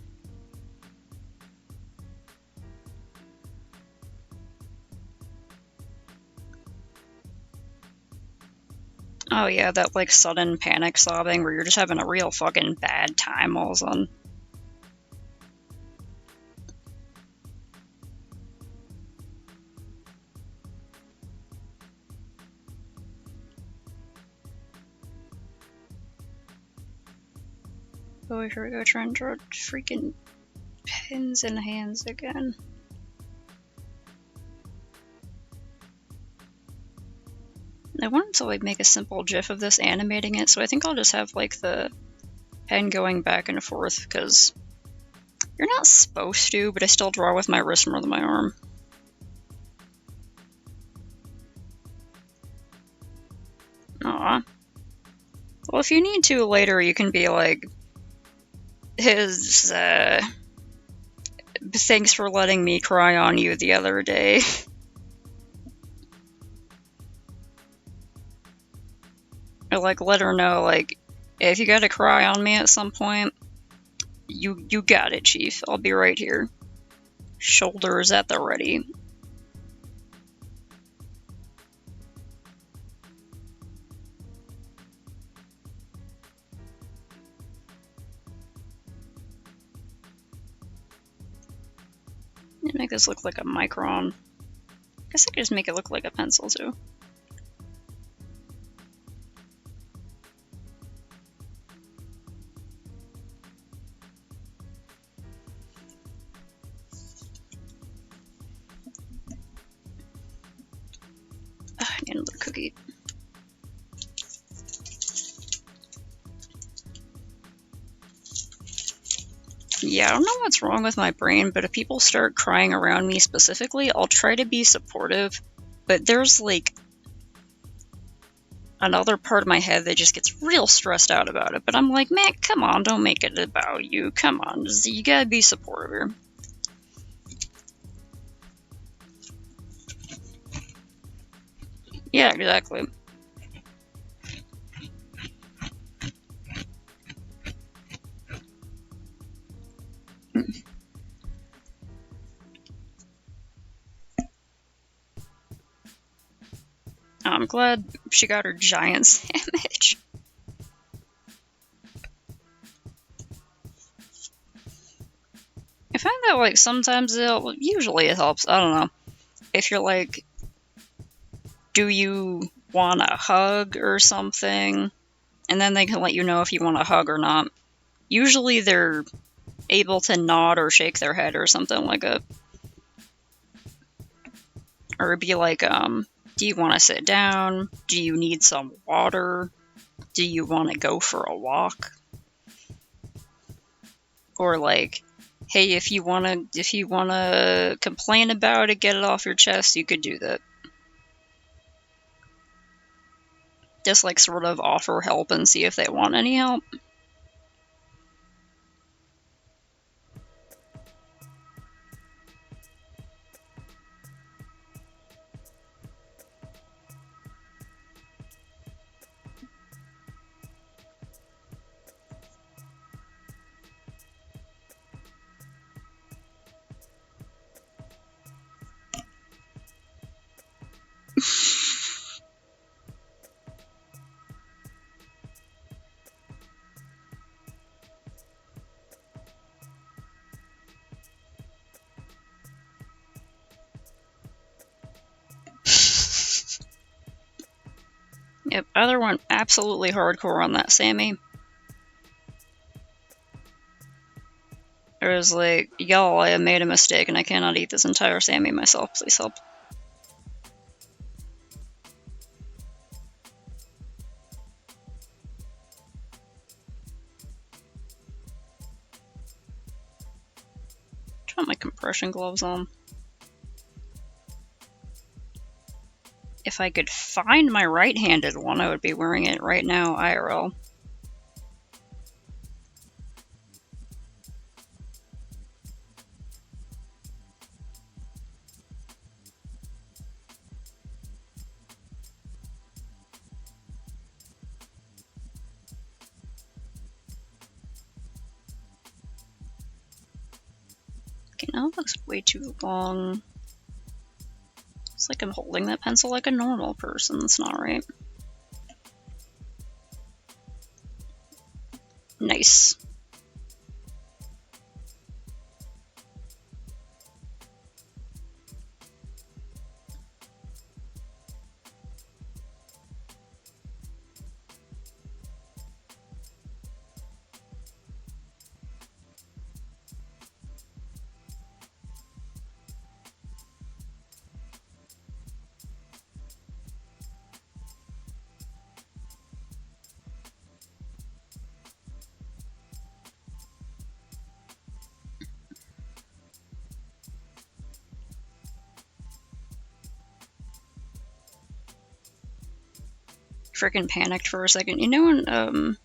S1: Oh yeah, that, like, sudden panic sobbing where you're just having a real fucking bad time all of a sudden. Oh, here we go, trying to draw freaking pins in hands again. I wanted to, like, make a simple GIF of this animating it, so I think I'll just have, like, the pen going back and forth, because you're not supposed to, but I still draw with my wrist more than my arm. Aw. Well, if you need to later, you can be like, thanks for letting me cry on you the other day. Or, like, let her know, like, if you gotta cry on me at some point, you got it, Chief. I'll be right here. Shoulders at the ready. Make this look like a micron. I guess I could just make it look like a pencil too. I need another cookie. Yeah, I don't know what's wrong with my brain, but if people start crying around me specifically, I'll try to be supportive, but there's, like, another part of my head that just gets real stressed out about it. But I'm like, man, come on, don't make it about you. Come on, you gotta be supportive here. Yeah, exactly. I'm glad she got her giant sandwich. I find that, like, sometimes usually it helps. I don't know. If you're like, do you want a hug or something? And then they can let you know if you want a hug or not. Usually they're able to nod or shake their head or something like that. Or be like, do you want to sit down? Do you need some water? Do you want to go for a walk? Or like, hey, if you wanna complain about it, get it off your chest, you could do that. Just, like, sort of offer help and see if they want any help. Yep, other one absolutely hardcore on that Sammy. It was like, y'all, I have made a mistake and I cannot eat this entire Sammy myself, please help. Put my compression gloves on. If I could find my right-handed one, I would be wearing it right now, IRL. Okay, now it looks way too long. It's like I'm holding that pencil like a normal person. That's not right. Nice. Freaking panicked for a second. You know when,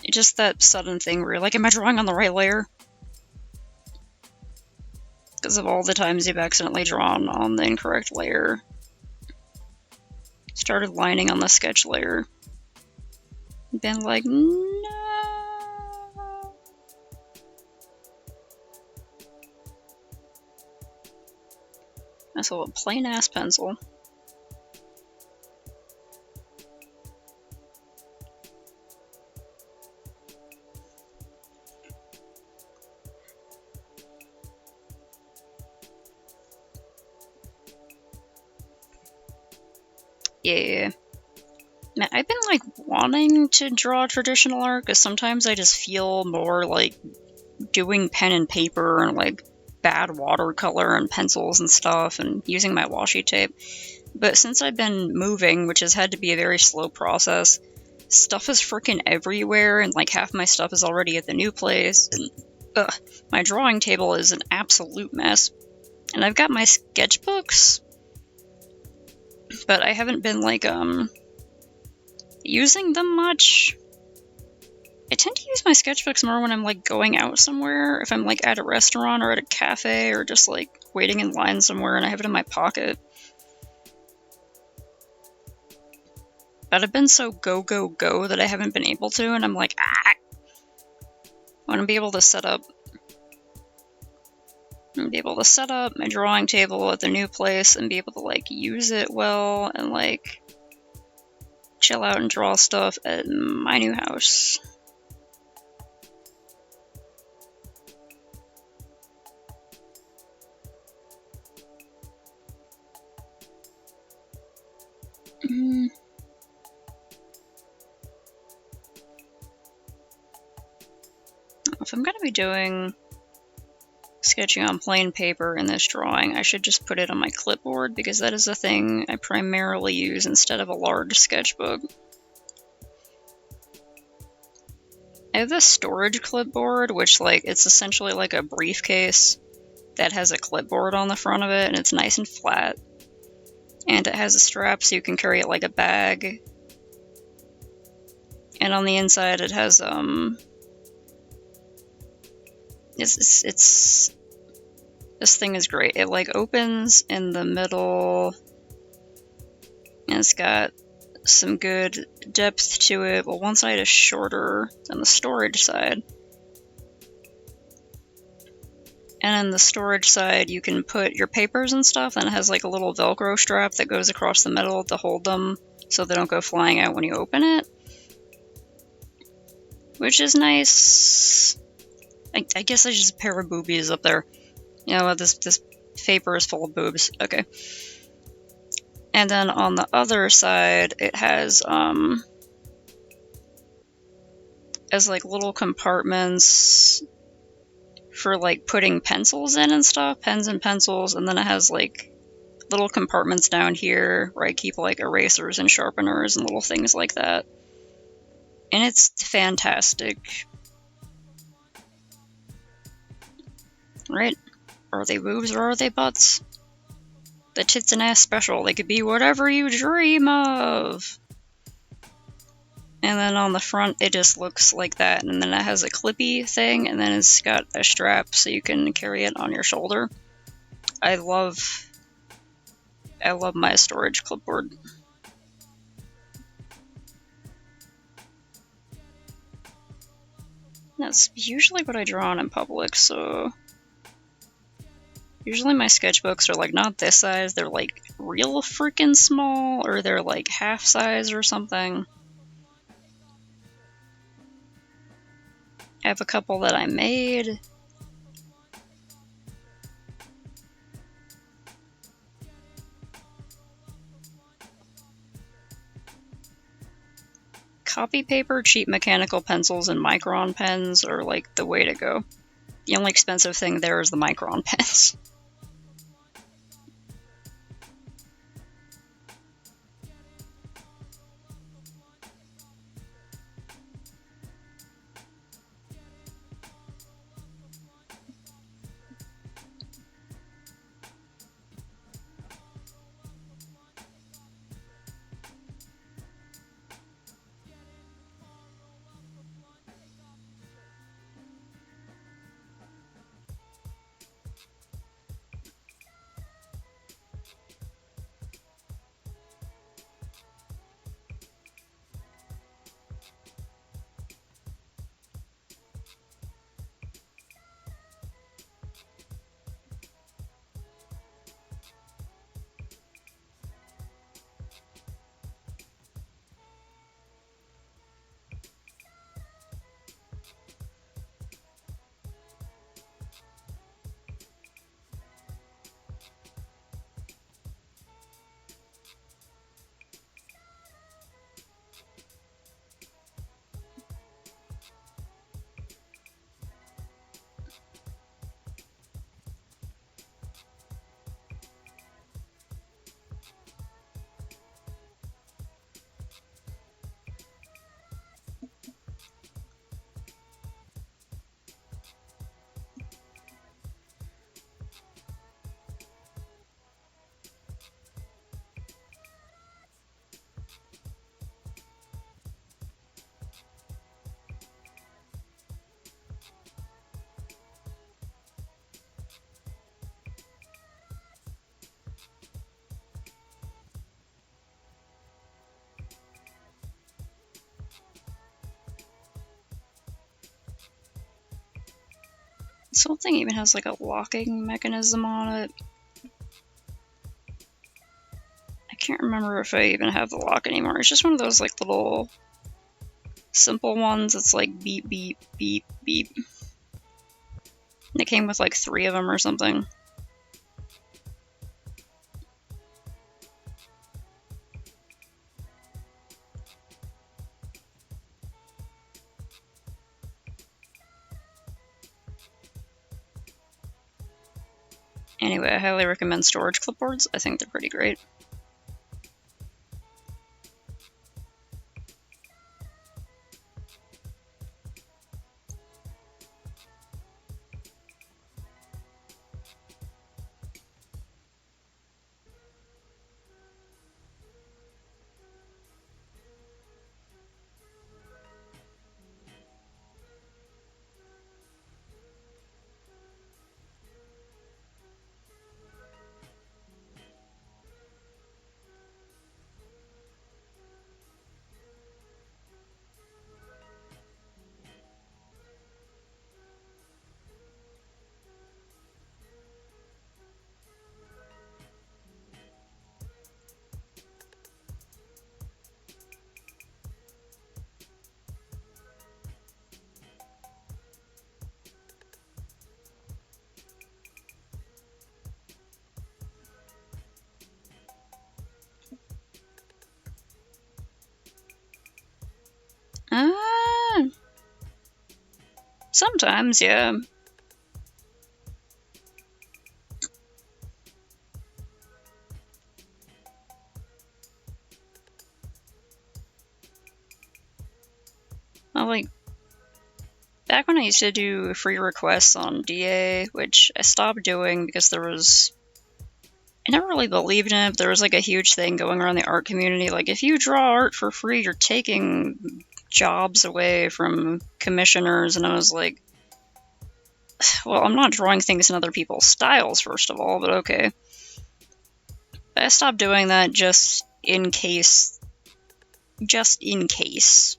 S1: just that sudden thing where you're like, am I drawing on the right layer? Because of all the times you've accidentally drawn on the incorrect layer. Started lining on the sketch layer. Been like, no. That's a plain ass pencil. Yeah. Man, I've been like wanting to draw traditional art because sometimes I just feel more like doing pen and paper and like bad watercolor and pencils and stuff and using my washi tape. But since I've been moving, which has had to be a very slow process, stuff is freaking everywhere and like half my stuff is already at the new place and my drawing table is an absolute mess. And I've got my sketchbooks, but I haven't been like using them much. I tend to use my sketchbooks more when I'm like going out somewhere, if I'm like at a restaurant or at a cafe or just like waiting in line somewhere and I have it in my pocket. But I've been so go, go, go that I haven't been able to, and I'm like, I want to be able to set up my drawing table at the new place and be able to like use it well and like chill out and draw stuff at my new house. If I'm gonna be doing sketching on plain paper in this drawing, I should just put it on my clipboard because that is the thing I primarily use instead of a large sketchbook. I have this storage clipboard, which like it's essentially like a briefcase that has a clipboard on the front of it, and it's nice and flat. And it has a strap so you can carry it like a bag. And on the inside it has this thing is great. It like opens in the middle and it's got some good depth to it. Well, one side is shorter than the storage side. And on the storage side, you can put your papers and stuff, and it has like a little Velcro strap that goes across the middle to hold them so they don't go flying out when you open it. Which is nice. I guess I just a pair of boobies up there. You know, this paper is full of boobs. Okay. And then on the other side, it has as like little compartments for like putting pencils in and stuff, pens and pencils, and then it has like little compartments down here where I keep like erasers and sharpeners and little things like that. And it's fantastic. Right? Are they boobs or are they butts? The tits and ass special. They could be whatever you dream of. And then on the front, it just looks like that. And then it has a clippy thing, and then it's got a strap so you can carry it on your shoulder. I love my storage clipboard. That's usually what I draw on in public, so usually my sketchbooks are like not this size, they're like real freaking small, or they're like half size or something. I have a couple that I made. Copy paper, cheap mechanical pencils, and Micron pens are like the way to go. The only expensive thing there is the Micron pens. This whole thing even has like a locking mechanism on it. I can't remember if I even have the lock anymore. It's just one of those like little simple ones. It's like beep, beep, beep, beep. And it came with like 3 of them or something. Anyway, I highly recommend storage clipboards. I think they're pretty great. Sometimes, yeah. Well, like, back when I used to do free requests on DA, which I stopped doing because I never really believed in it, but there was like a huge thing going around the art community. Like, if you draw art for free, you're taking jobs away from commissioners, and I was like, well, I'm not drawing things in other people's styles, first of all, but okay. But I stopped doing that just in case. Just in case.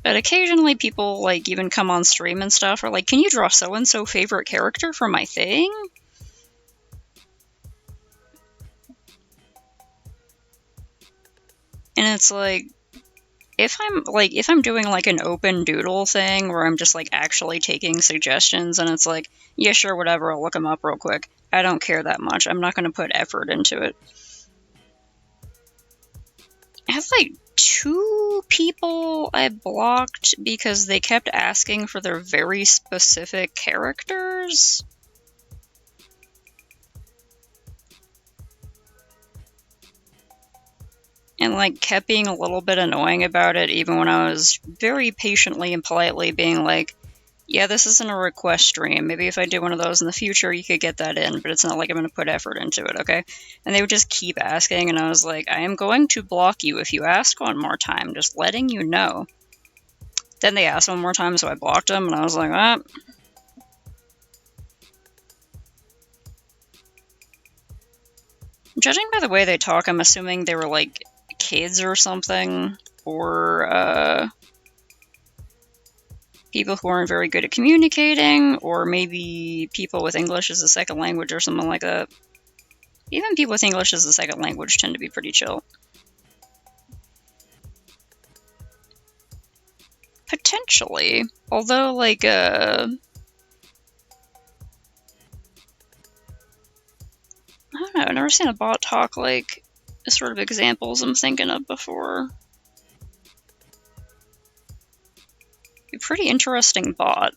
S1: But occasionally people, like, even come on stream and stuff are like, can you draw so-and-so favorite character for my thing? And it's like, if I'm doing like an open doodle thing where I'm just like actually taking suggestions and it's like, yeah, sure, whatever, I'll look them up real quick. I don't care that much. I'm not going to put effort into it. I have like 2 people I blocked because they kept asking for their very specific characters. And like kept being a little bit annoying about it, even when I was very patiently and politely being like, yeah, this isn't a request stream. Maybe if I do one of those in the future, you could get that in, but it's not like I'm going to put effort into it, okay? And they would just keep asking, and I was like, I am going to block you if you ask one more time, just letting you know. Then they asked one more time, so I blocked them, and I was like, ah. Judging by the way they talk, I'm assuming they were like kids or something, or people who aren't very good at communicating, or maybe people with English as a second language or something like that. Even people with English as a second language tend to be pretty chill. Potentially. Although, like, I don't know, I've never seen a bot talk like the sort of examples I'm thinking of before. A pretty interesting bot.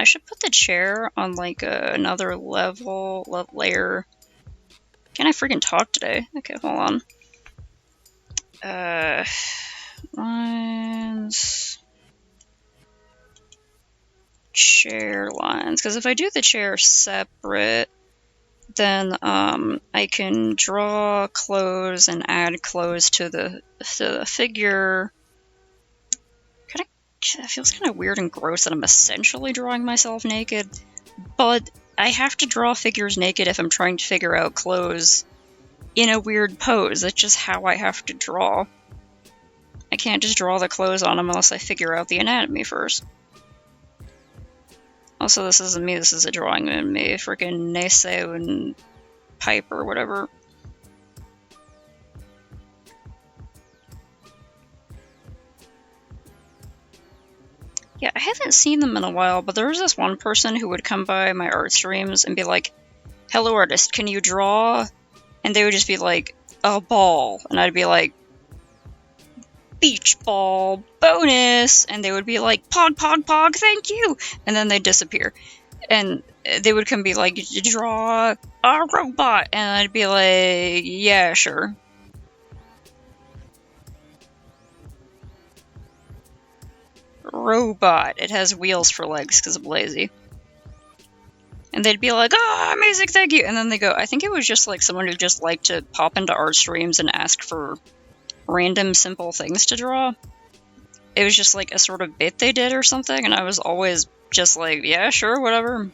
S1: I should put the chair on like another layer. Can I freaking talk today? Okay, hold on. Lines. Chair lines. Because if I do the chair separate, then I can draw clothes and add clothes to the figure. It feels kind of weird and gross that I'm essentially drawing myself naked, but I have to draw figures naked if I'm trying to figure out clothes in a weird pose. That's just how I have to draw. I can't just draw the clothes on them unless I figure out the anatomy first. Also, this isn't me, this is a drawing of me, freaking Naso and Pipe or whatever. Yeah, I haven't seen them in a while, but there was this one person who would come by my art streams and be like, hello artist, can you draw? And they would just be like, a ball. And I'd be like, beach ball, bonus! And they would be like, pog, pog, pog, thank you! And then they'd disappear. And they would come be like, draw a robot! And I'd be like, yeah, sure. Robot. It has wheels for legs because I'm lazy. And they'd be like, oh, amazing, thank you! And then they go, I think it was just like someone who just liked to pop into art streams and ask for random simple things to draw. It was just like a sort of bit they did or something, and I was always just like, yeah, sure, whatever.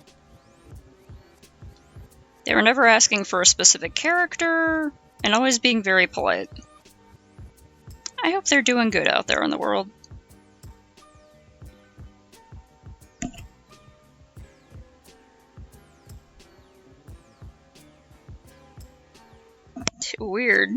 S1: They were never asking for a specific character, and always being very polite. I hope they're doing good out there in the world. Weird.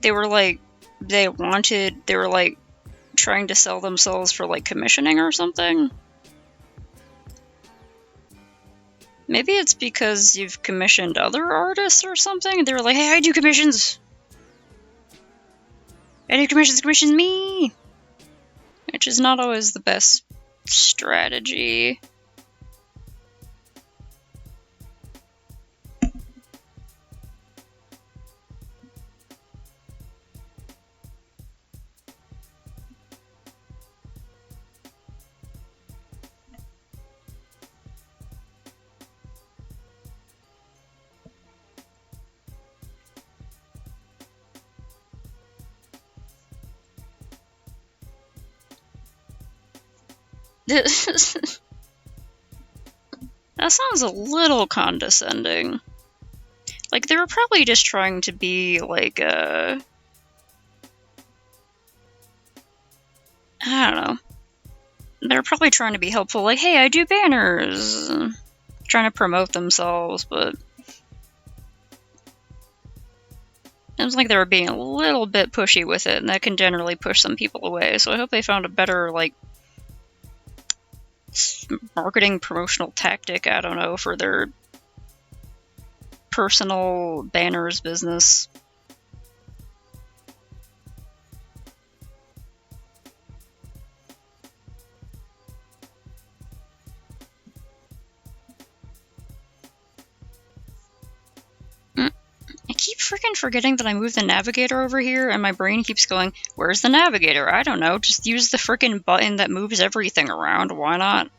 S1: they were like, they were like trying to sell themselves for like commissioning or something. Maybe it's because you've commissioned other artists or something. They were like, hey, I do commissions. I do commissions, commission me! Which is not always the best strategy. That sounds a little condescending. Like, they were probably just trying to be, like, I don't know. They're probably trying to be helpful, like, hey, I do banners! Trying to promote themselves, but it was like they were being a little bit pushy with it, and that can generally push some people away, so I hope they found a better, like, marketing promotional tactic, I don't know, for their personal banners business. I keep freaking forgetting that I moved the navigator over here, and my brain keeps going, where's the navigator? I don't know, just use the freaking button that moves everything around, why not?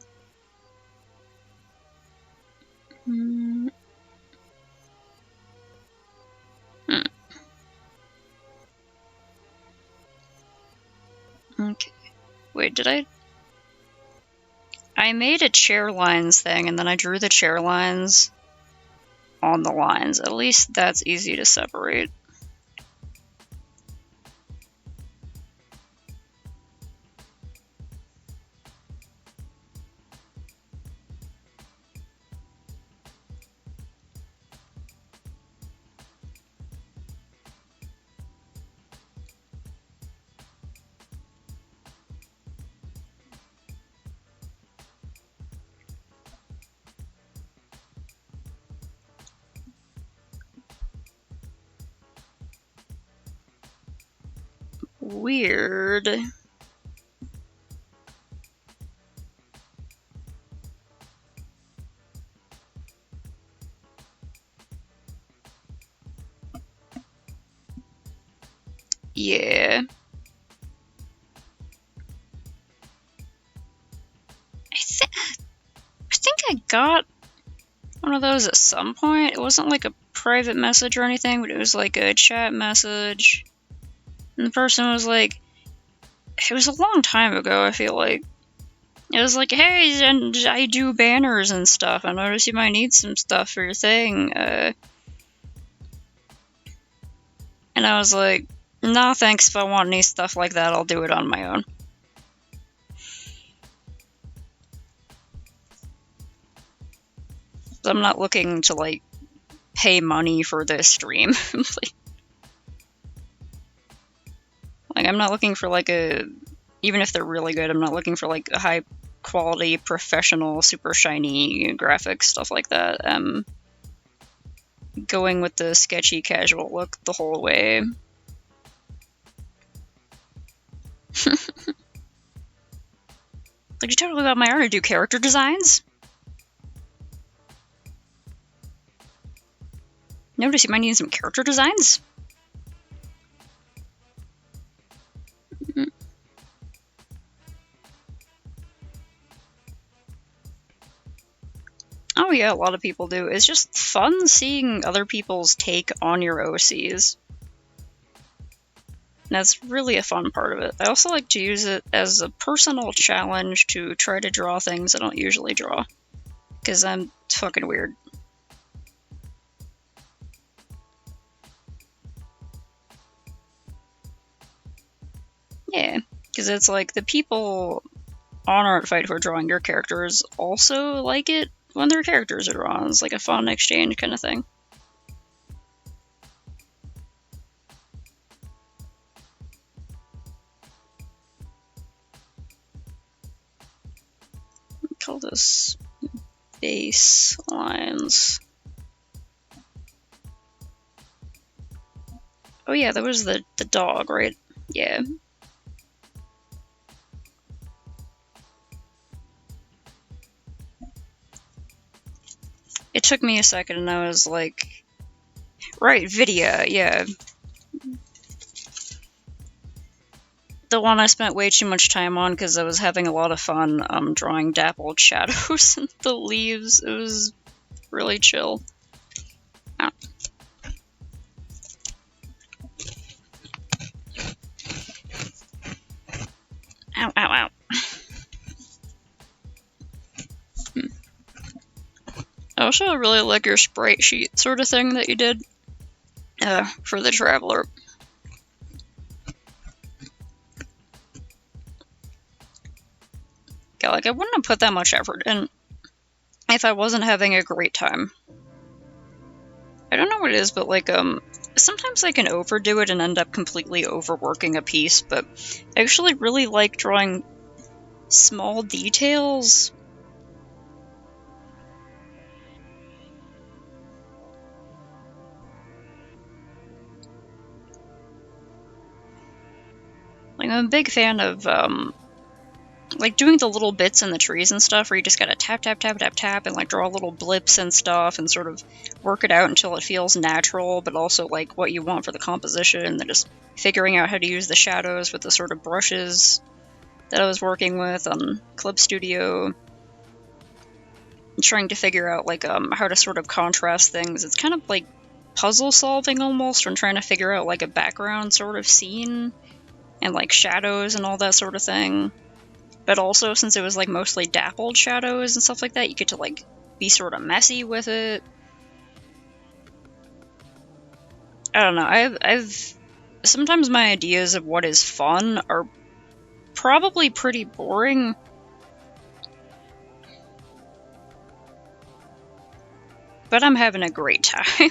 S1: Okay. Wait, did I made a chair lines thing, and then I drew the chair lines on the lines. At least that's easy to separate. Weird. Yeah. I think I got one of those at some point. It wasn't like a private message or anything, but it was like a chat message. And the person was like, it was a long time ago, I feel like. It was like, hey, and I do banners and stuff. I noticed you might need some stuff for your thing. And I was like, no, thanks. If I want any stuff like that, I'll do it on my own. I'm not looking to, like, pay money for this stream. Like, I'm not looking for, like, even if they're really good, I'm not looking for, like, a high quality, professional, super shiny graphics, stuff like that. Going with the sketchy, casual look the whole way. Like, you totally got my art to do character designs? Notice you might need some character designs? Oh yeah, a lot of people do. It's just fun seeing other people's take on your OCs. That's really a fun part of it. I also like to use it as a personal challenge to try to draw things I don't usually draw. Because I'm fucking weird. Yeah, because it's like the people on Artfight who are drawing your characters also like it when their characters are drawn. It's like a fun exchange kind of thing. call this? Base lines. Oh yeah, that was the dog, right? Yeah. It took me a second and I was like, right, Vidya, yeah. The one I spent way too much time on because I was having a lot of fun drawing dappled shadows in the leaves. It was really chill. Ow. Ow, ow, ow. I also really like your sprite sheet sort of thing that you did for the Traveler. Yeah, like I wouldn't have put that much effort in if I wasn't having a great time. I don't know what it is, but like sometimes I can overdo it and end up completely overworking a piece, but I actually really like drawing small details. Like I'm a big fan of like doing the little bits in the trees and stuff where you just gotta tap, tap, tap, tap, tap, and like draw little blips and stuff and sort of work it out until it feels natural, but also like what you want for the composition, and then just figuring out how to use the shadows with the sort of brushes that I was working with on Club Studio. And trying to figure out like how to sort of contrast things. It's kind of like puzzle solving almost, when trying to figure out like a background sort of scene and like shadows and all that sort of thing. But also, since it was like mostly dappled shadows and stuff like that, you get to like be sort of messy with it. I don't know. I've sometimes my ideas of what is fun are probably pretty boring. But I'm having a great time.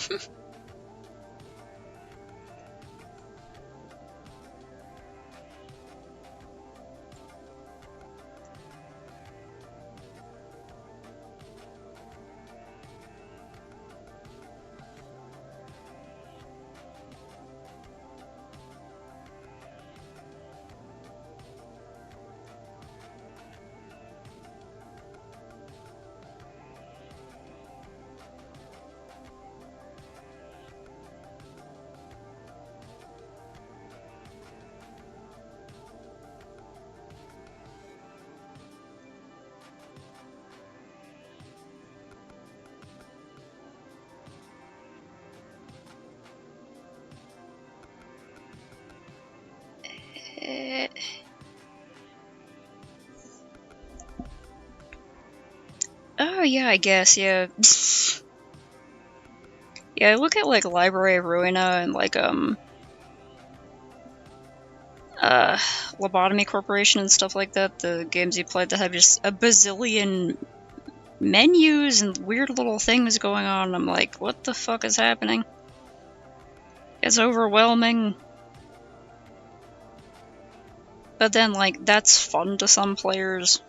S1: Oh yeah, I guess, yeah. Yeah, I look at like Library of Ruina and like Lobotomy Corporation and stuff like that, the games you played that have just a bazillion menus and weird little things going on. I'm like, what the fuck is happening? It's overwhelming. But then, like, that's fun to some players.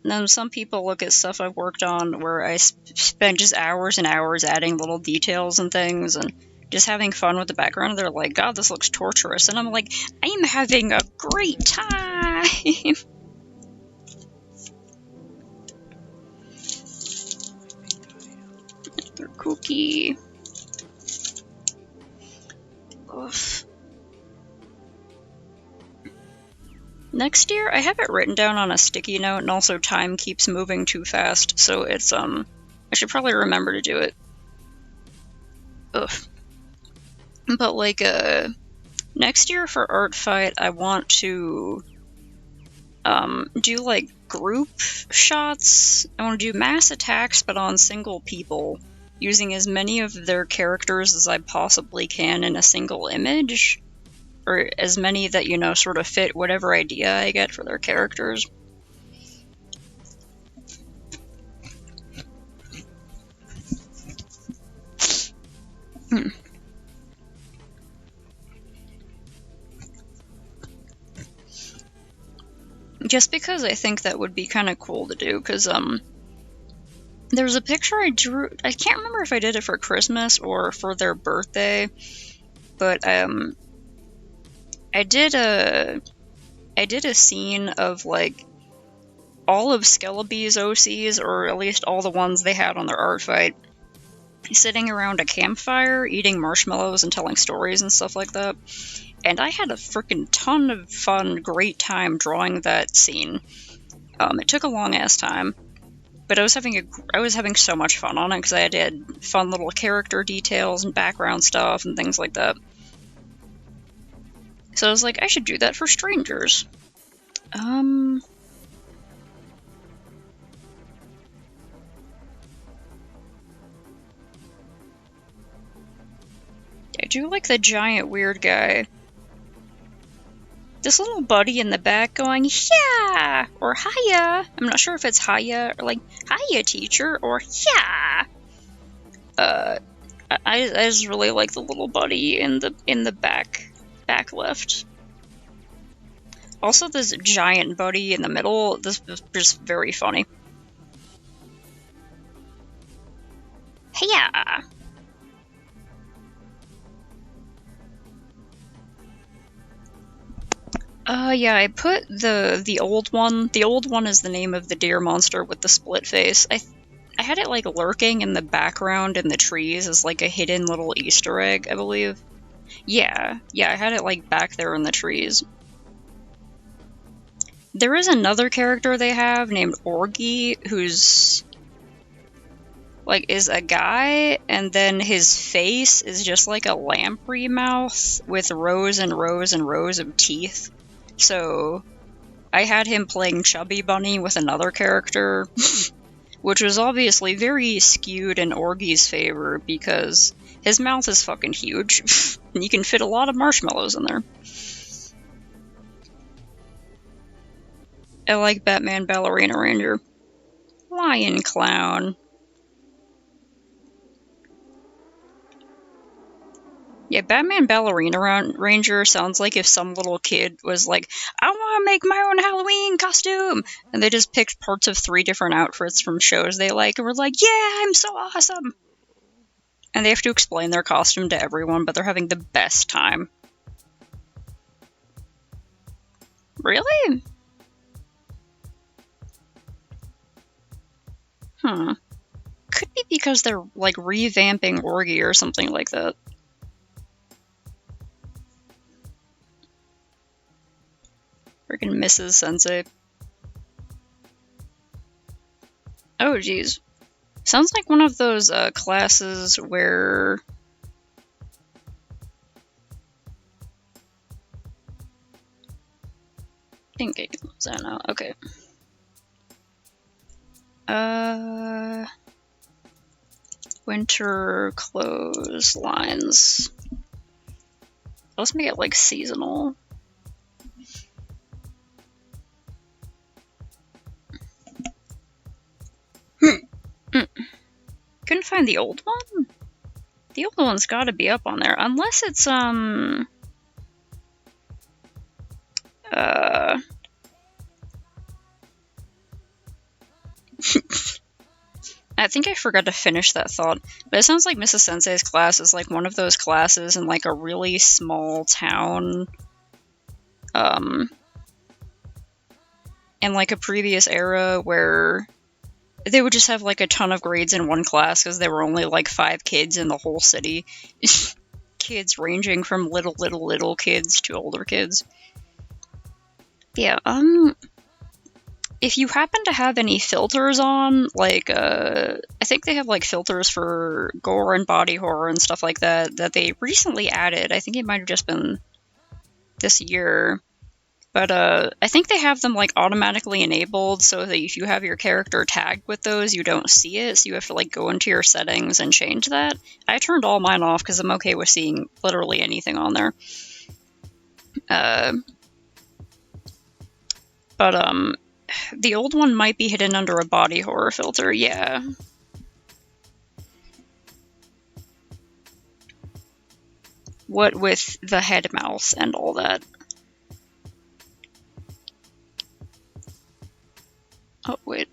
S1: And then some people look at stuff I've worked on where I spent just hours and hours adding little details and things and just having fun with the background. They're like, God, this looks torturous. And I'm like, I'm having a great time. Another cookie. Oof. Next year, I have it written down on a sticky note, and also time keeps moving too fast, so it's, I should probably remember to do it. Ugh. But, like, next year for Art Fight, I want to, do, like, group shots. I want to do mass attacks, but on single people, using as many of their characters as I possibly can in a single image. Or as many that, you know, sort of fit whatever idea I get for their characters. Just because I think that would be kind of cool to do, because, there's a picture I drew. I can't remember if I did it for Christmas or for their birthday, but, I did a scene of, like, all of Skeleby's OCs, or at least all the ones they had on their art fight, sitting around a campfire, eating marshmallows and telling stories and stuff like that. And I had a freaking ton of fun, great time drawing that scene. It took a long-ass time, but I was having so much fun on it because I did fun little character details and background stuff and things like that. So I was like, I should do that for strangers. I do like the giant weird guy. This little buddy in the back going, yeah, or hiya. I'm not sure if it's hiya, or like, hiya, teacher, or yeah. I just really like the little buddy in the back left. Also, this giant buddy in the middle, this is just very funny. Hiya. Yeah, I put the old one. The old one is the name of the deer monster with the split face. I had it, like, lurking in the background in the trees as, like, a hidden little Easter egg, I believe. Yeah, I had it, like, back there in the trees. There is another character they have named Orgy, who's, like, is a guy, and then his face is just like a lamprey mouth with rows and rows and rows of teeth. So I had him playing Chubby Bunny with another character, which was obviously very skewed in Orgy's favor because his mouth is fucking huge, and you can fit a lot of marshmallows in there. I like Batman Ballerina Ranger. Lion Clown. Yeah, Batman Ballerina Ranger sounds like if some little kid was like, I want to make my own Halloween costume! And they just picked parts of 3 different outfits from shows they like and were like, yeah, I'm so awesome! And they have to explain their costume to everyone, but they're having the best time. Really? Could be because they're, like, revamping Orgy or something like that. Freaking Mrs. Sensei. Oh, geez. Sounds like one of those classes where... I think I can close that now. Okay. Winter clotheslines. Let's make it, like, seasonal. Couldn't find the old one? The old one's gotta be up on there. Unless it's, I think I forgot to finish that thought, but it sounds like Mrs. Sensei's class is like one of those classes in like a really small town, in like a previous era where they would just have like a ton of grades in one class because there were only like 5 kids in the whole city. Kids ranging from little kids to older kids. Yeah, if you happen to have any filters on, like, I think they have, like, filters for gore and body horror and stuff like that, that they recently added. I think it might have just been this year. But, I think they have them, like, automatically enabled so that if you have your character tagged with those, you don't see it, so you have to, like, go into your settings and change that. I turned all mine off because I'm okay with seeing literally anything on there. But, the old one might be hidden under a body horror filter, yeah. What with the head mouse and all that. Oh, wait.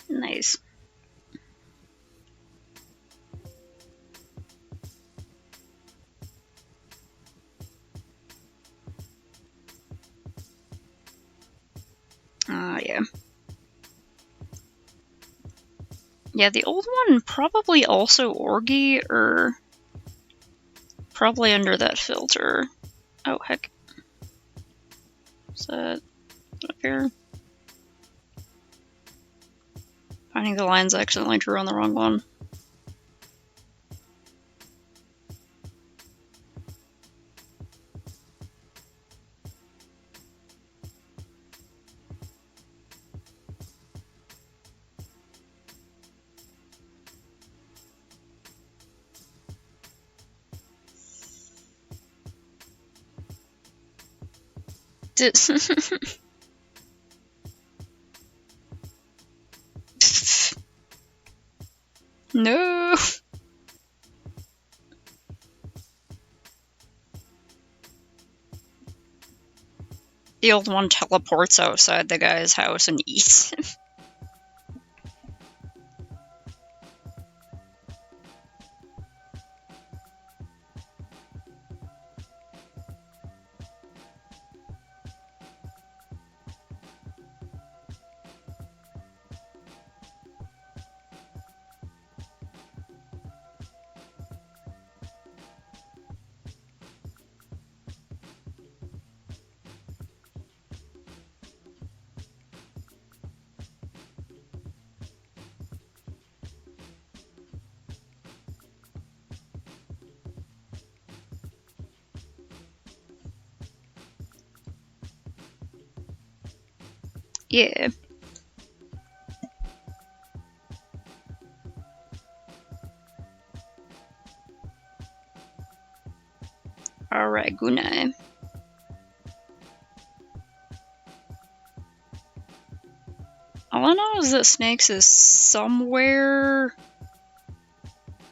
S1: Nice. Yeah. Yeah, the old one probably also Orgy, or probably under that filter. Oh, heck. Is that up here? Finding the lines I accidentally drew on the wrong one. No! The old one teleports outside the guy's house and eats him. Yeah. Alright, good night. All I know is that Snakes is somewhere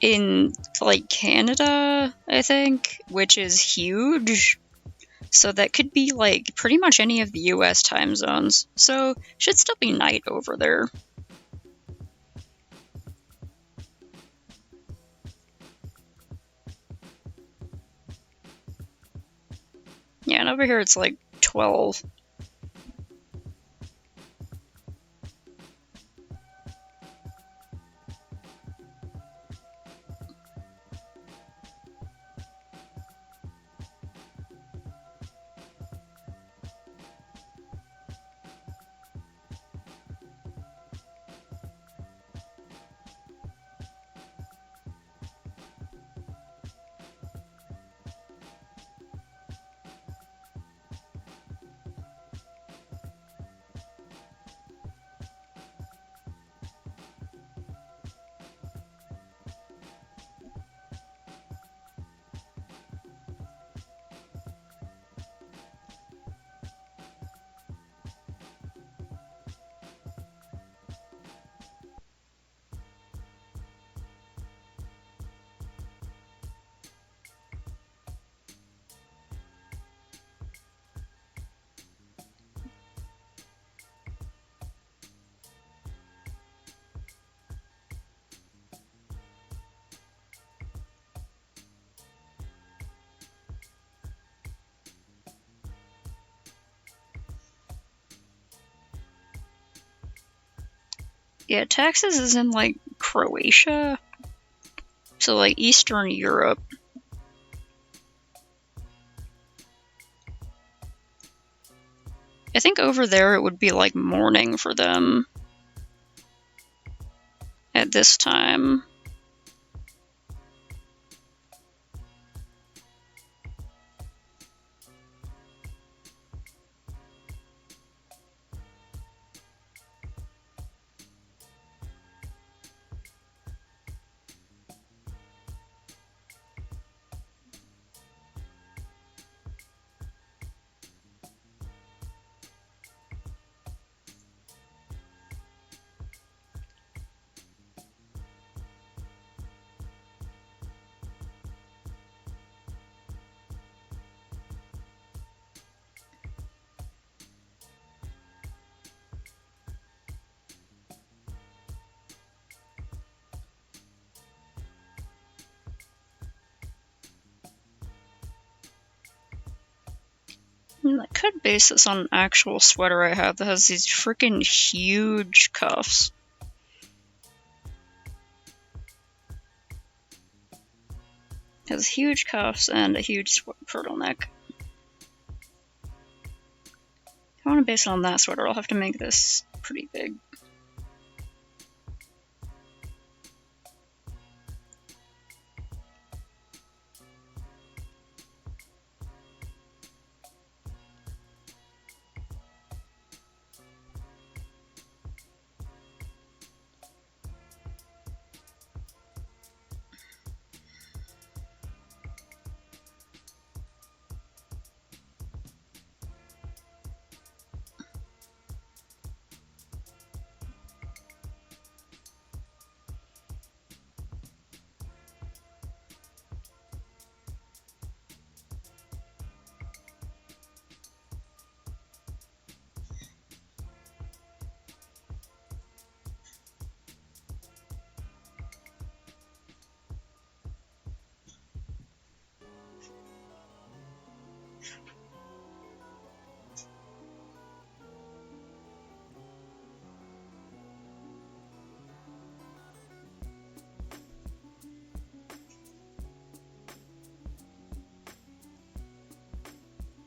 S1: in, like, Canada, I think, which is huge. So that could be, like, pretty much any of the US time zones. So, should still be night over there. Yeah, and over here it's like 12. Yeah, Texas is in, like, Croatia. So, like, Eastern Europe. I think over there it would be, like, morning for them at this time. I could base this on an actual sweater I have that has these freaking huge cuffs. It has huge cuffs and a huge turtleneck. If I want to base it on that sweater, I'll have to make this pretty big.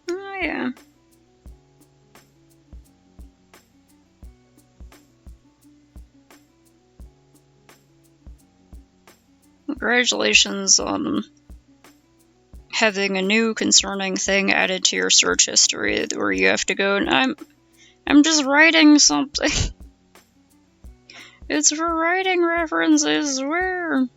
S1: Oh yeah. Congratulations on having a new concerning thing added to your search history where you have to go and I'm just writing something. It's for writing references, where?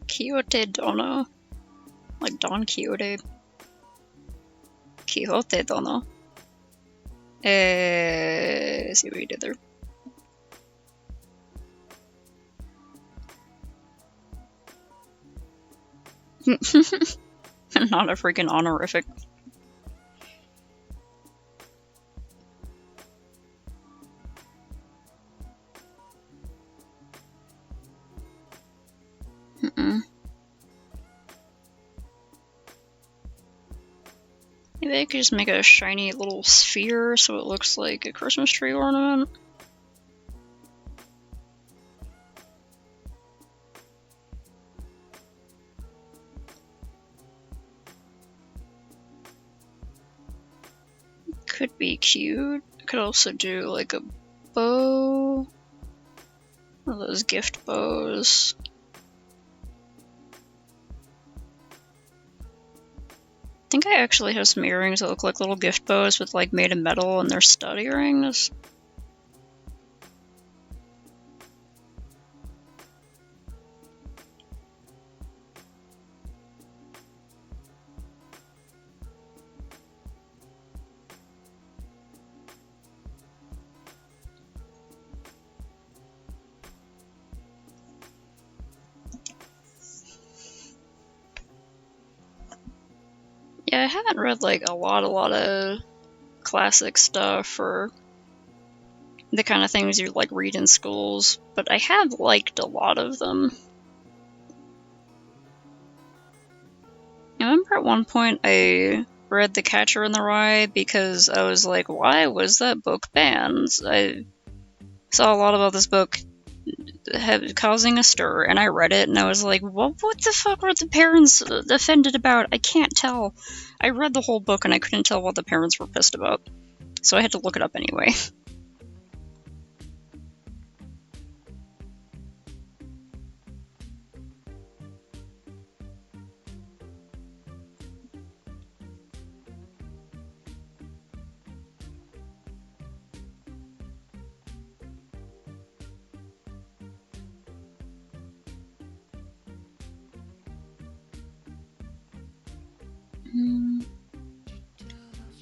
S1: Quixote Dono. Like Don Quixote. Quixote Dono. See what you did there. Not a freaking honorific. Maybe I could just make a shiny little sphere so it looks like a Christmas tree ornament. Could be cute. I could also do like a bow. One of those gift bows. I think I actually have some earrings that look like little gift bows with like made of metal and they're stud earrings. Yeah, I haven't read like a lot of classic stuff or the kind of things you like read in schools, but I have liked a lot of them. I remember at one point I read The Catcher in the Rye because I was like, why was that book banned? I saw a lot about this book causing a stir, and I read it, and I was like, what the fuck were the parents offended about? I can't tell. I read the whole book, and I couldn't tell what the parents were pissed about. So I had to look it up anyway.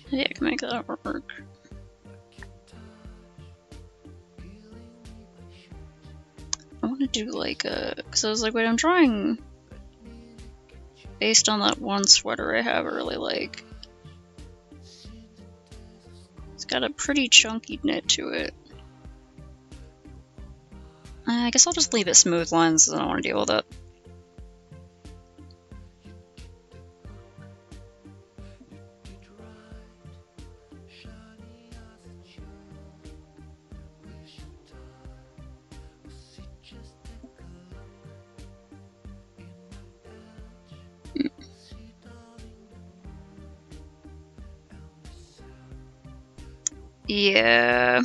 S1: Yeah, I can make that work. I want to do like a... Because I was like, wait, I'm drawing based on that one sweater I have I really like. It's got a pretty chunky knit to it. I guess I'll just leave it smooth lines, I don't want to deal with it. Yeah.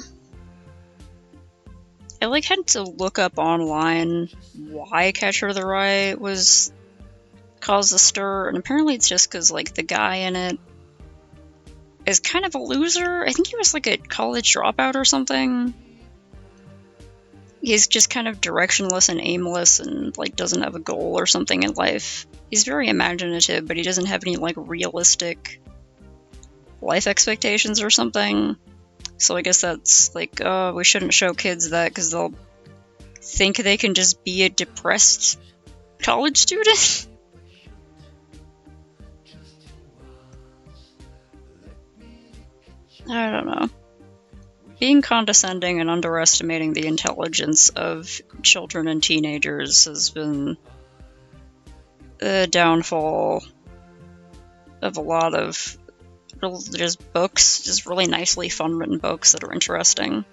S1: I like had to look up online why Catcher the Rye was caused a stir, and apparently it's just because like the guy in it is kind of a loser. I think he was like a college dropout or something. He's just kind of directionless and aimless and like doesn't have a goal or something in life. He's very imaginative, but he doesn't have any like realistic life expectations or something. So I guess that's like, we shouldn't show kids that because they'll think they can just be a depressed college student. I don't know. Being condescending and underestimating the intelligence of children and teenagers has been the downfall of a lot of just books, just really nicely fun written books that are interesting.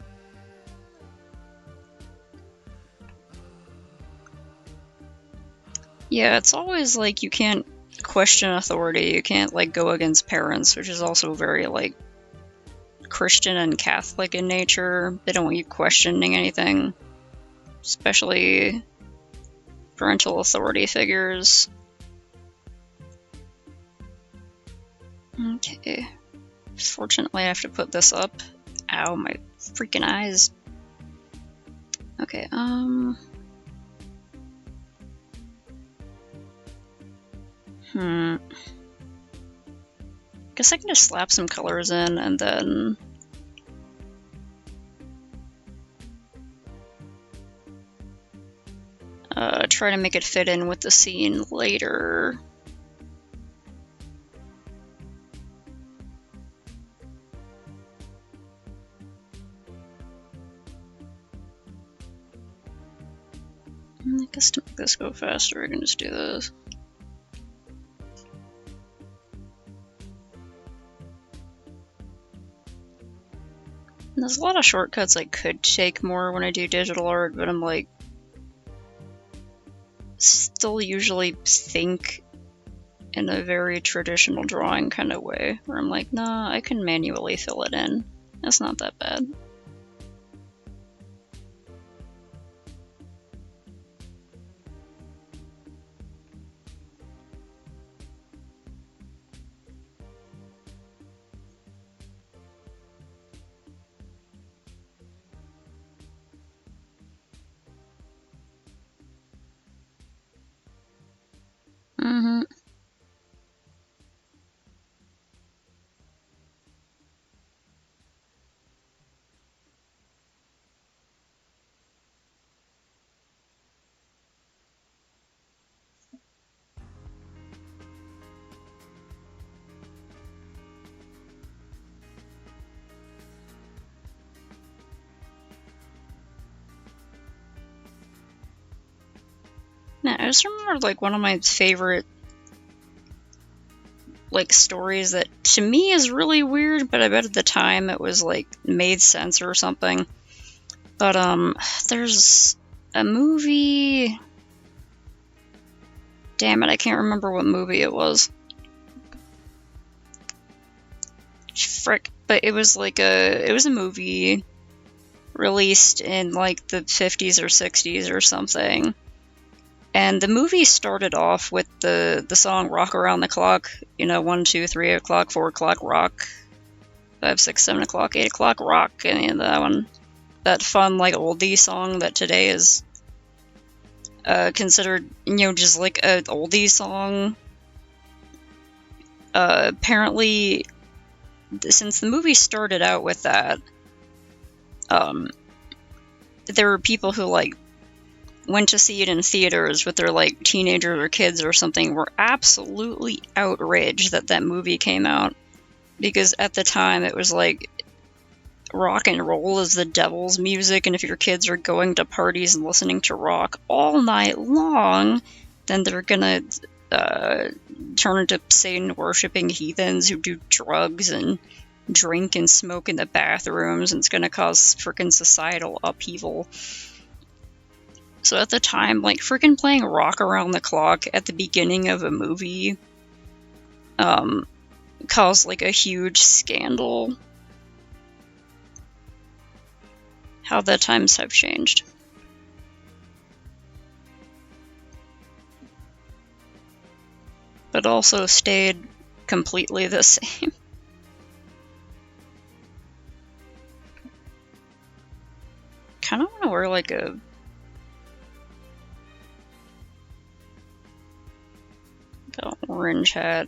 S1: Yeah, it's always like you can't question authority, you can't like go against parents, which is also very like Christian and Catholic in nature. They don't want you questioning anything, especially parental authority figures. Okay. Fortunately, I have to put this up. Ow, my freaking eyes. Okay, Guess I can just slap some colors in and then... try to make it fit in with the scene later. I guess to make this go faster, I can just do this. And there's a lot of shortcuts I could take more when I do digital art, but I'm like, still usually think in a very traditional drawing kind of way, where I'm like, nah, I can manually fill it in. That's not that bad. Yeah, I just remember like one of my favorite like stories that to me is really weird, but I bet at the time it was like made sense or something. But there's a movie. Damn it, I can't remember what movie it was. Frick. But it was like it was a movie released in like the 50s or 60s or something. And the movie started off with the song Rock Around the Clock. 1, 2, 3 o'clock, 4 o'clock, rock. 5, 6, 7 o'clock, 8 o'clock, rock. And that one. That fun, like, oldie song that today is considered, just like an oldie song. Apparently, since the movie started out with that, there were people who, like, went to see it in theaters with their, like, teenagers or kids or something, were absolutely outraged that that movie came out. Because at the time, it was like, rock and roll is the devil's music, and if your kids are going to parties and listening to rock all night long, then they're gonna turn into Satan-worshipping heathens who do drugs and drink and smoke in the bathrooms, and it's gonna cause freaking societal upheaval. So at the time, like, freaking playing Rock Around the Clock at the beginning of a movie caused, like, a huge scandal. How the times have changed. But also stayed completely the same. Kind of want to wear, like, an orange hat.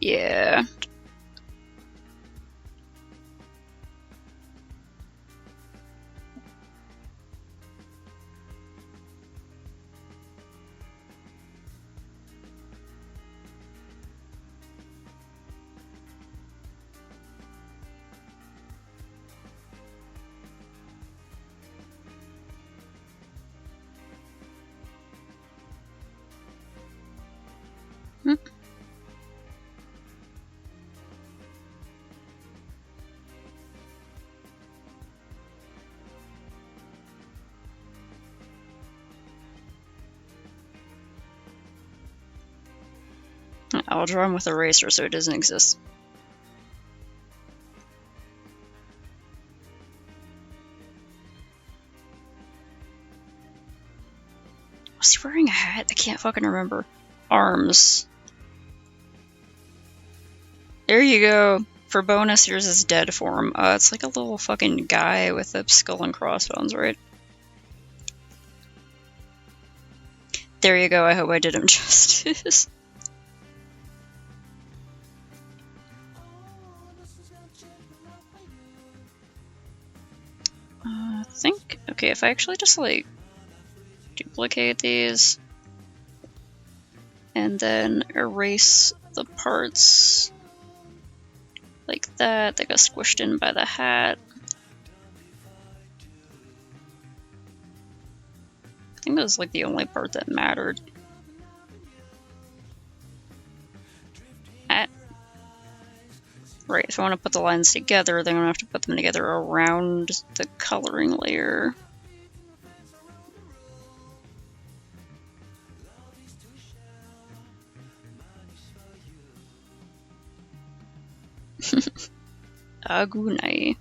S1: Yeah. I'll draw him with a eraser so it doesn't exist. Was he wearing a hat? I can't fucking remember. Arms. There you go. For bonus, here's his dead form. It's like a little fucking guy with a skull and crossbones, right? There you go. I hope I did him justice. I think... Okay, if I actually just, like, duplicate these and then erase the parts like that got squished in by the hat. I think that was like the only part that mattered. Right, if I want to put the lines together, then I'm going to have to put them together around the coloring layer. Agunai.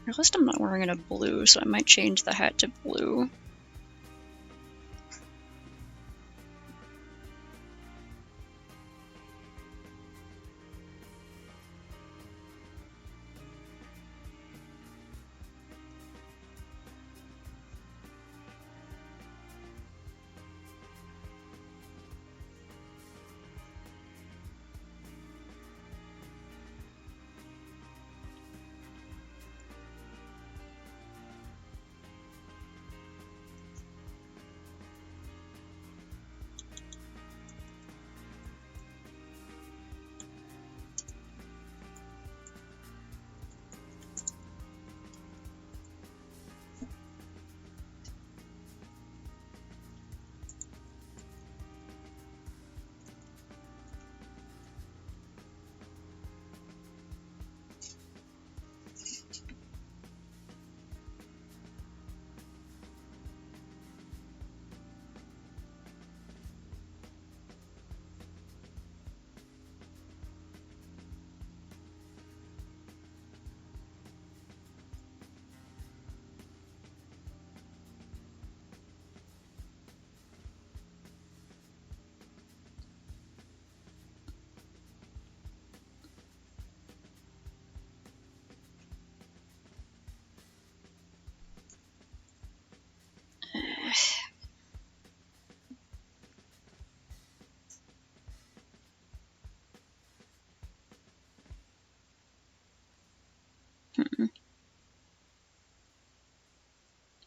S1: At least I'm not wearing it in blue, so I might change the hat to blue.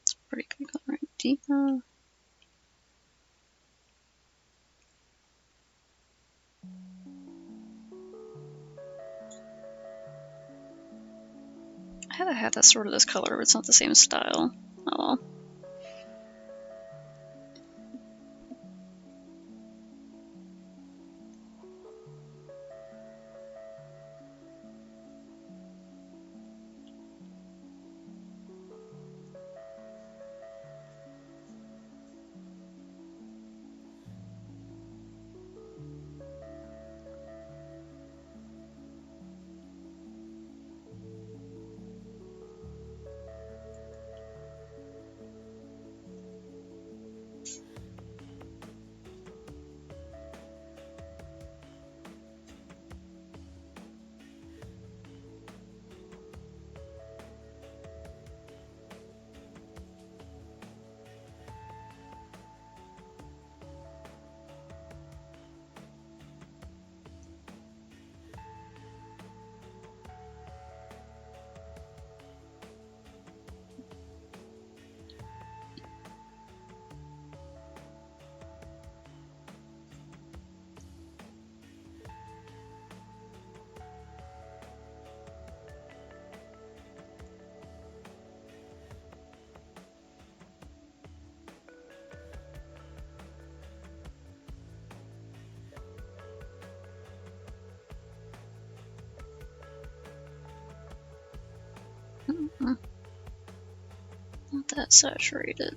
S1: It's pretty good color. Deeper. I have a hat that's sort of this color, but it's not the same style. Oh well. Not that saturated.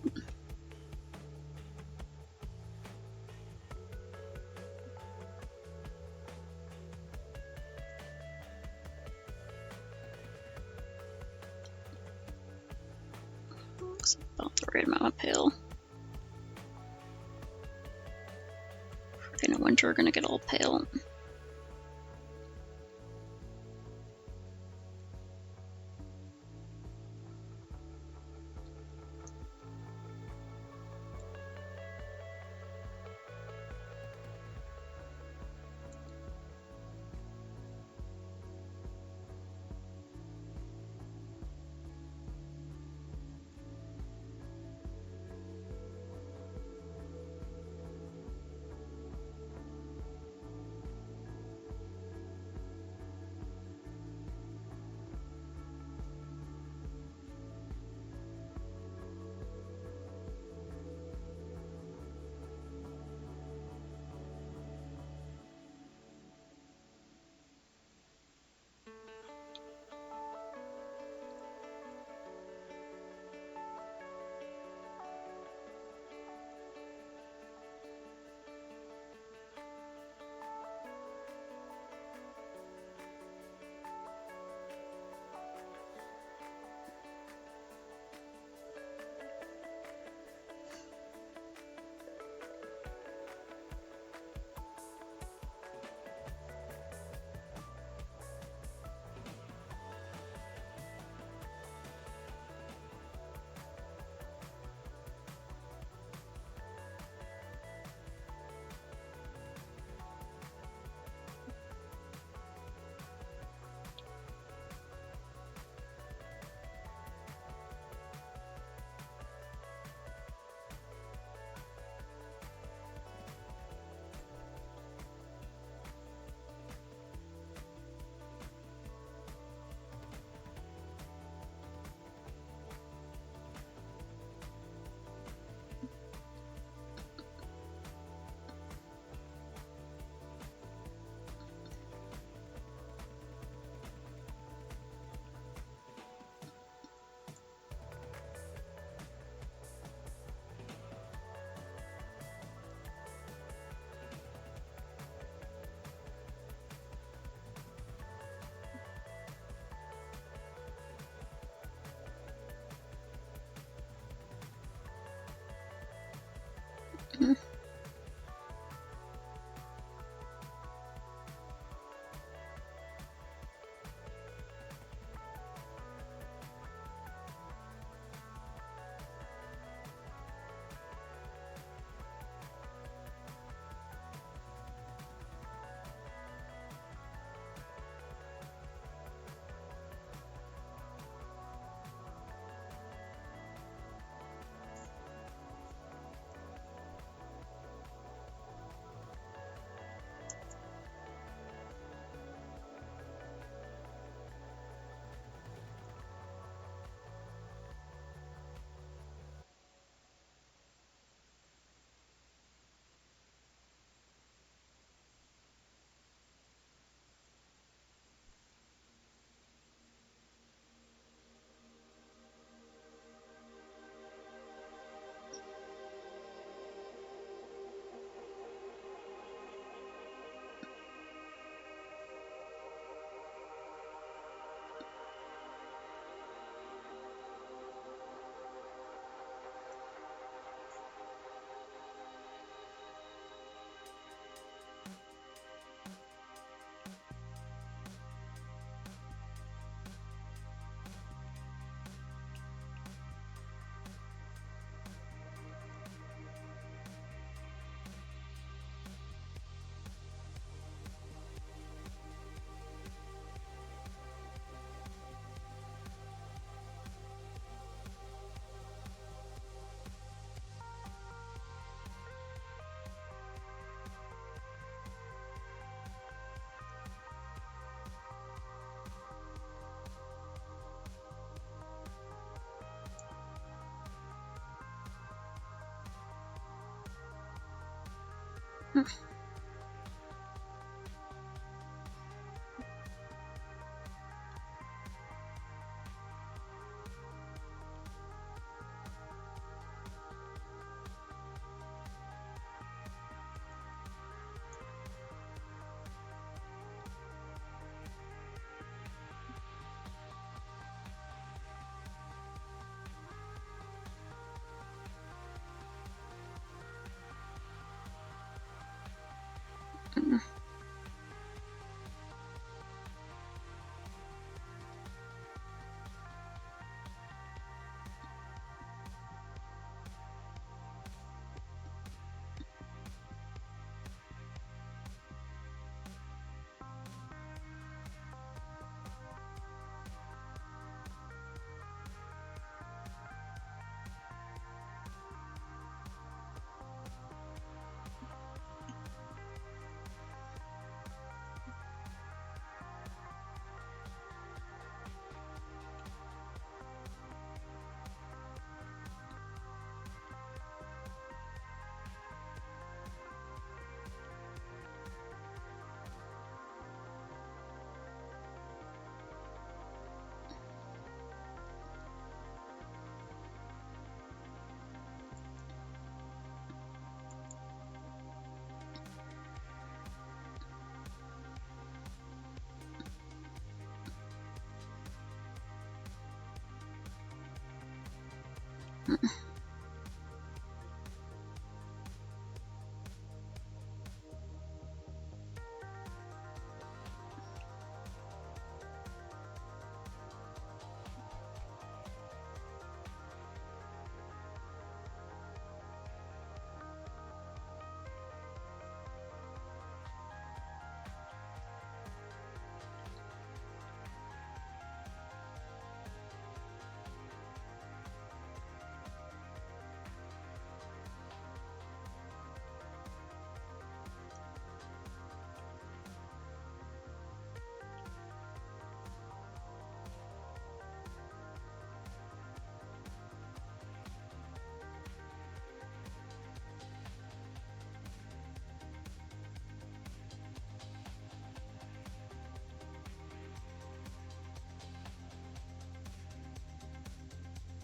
S1: Looks about the right amount of pale. In the winter, we're gonna get all pale.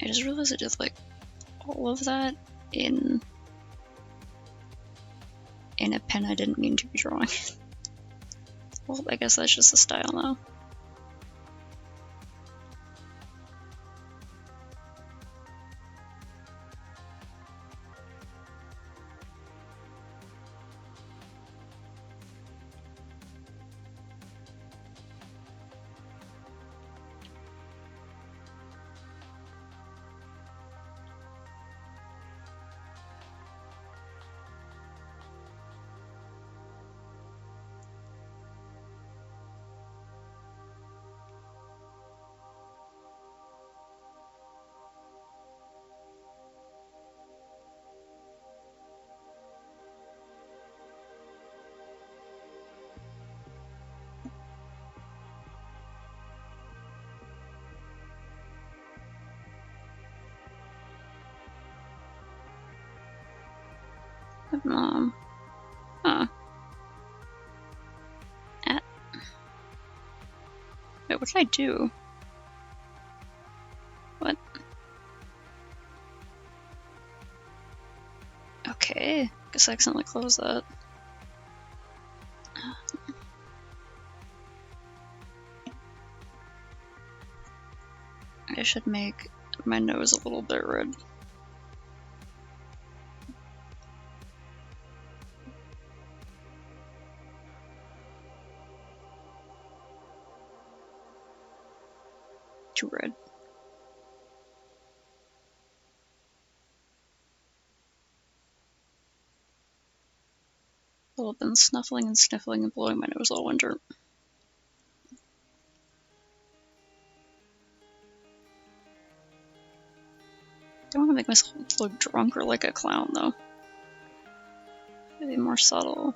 S1: I just realized I did like all of that in a pen I didn't mean to be drawing. Well, I guess that's just the style now. Huh. Wait, what did I do? What? Okay, guess I accidentally closed that. I should make my nose a little bit red. Too red. I've been snuffling and sniffling and blowing my nose all winter. I don't want to make myself look drunk or like a clown, though. Maybe more subtle.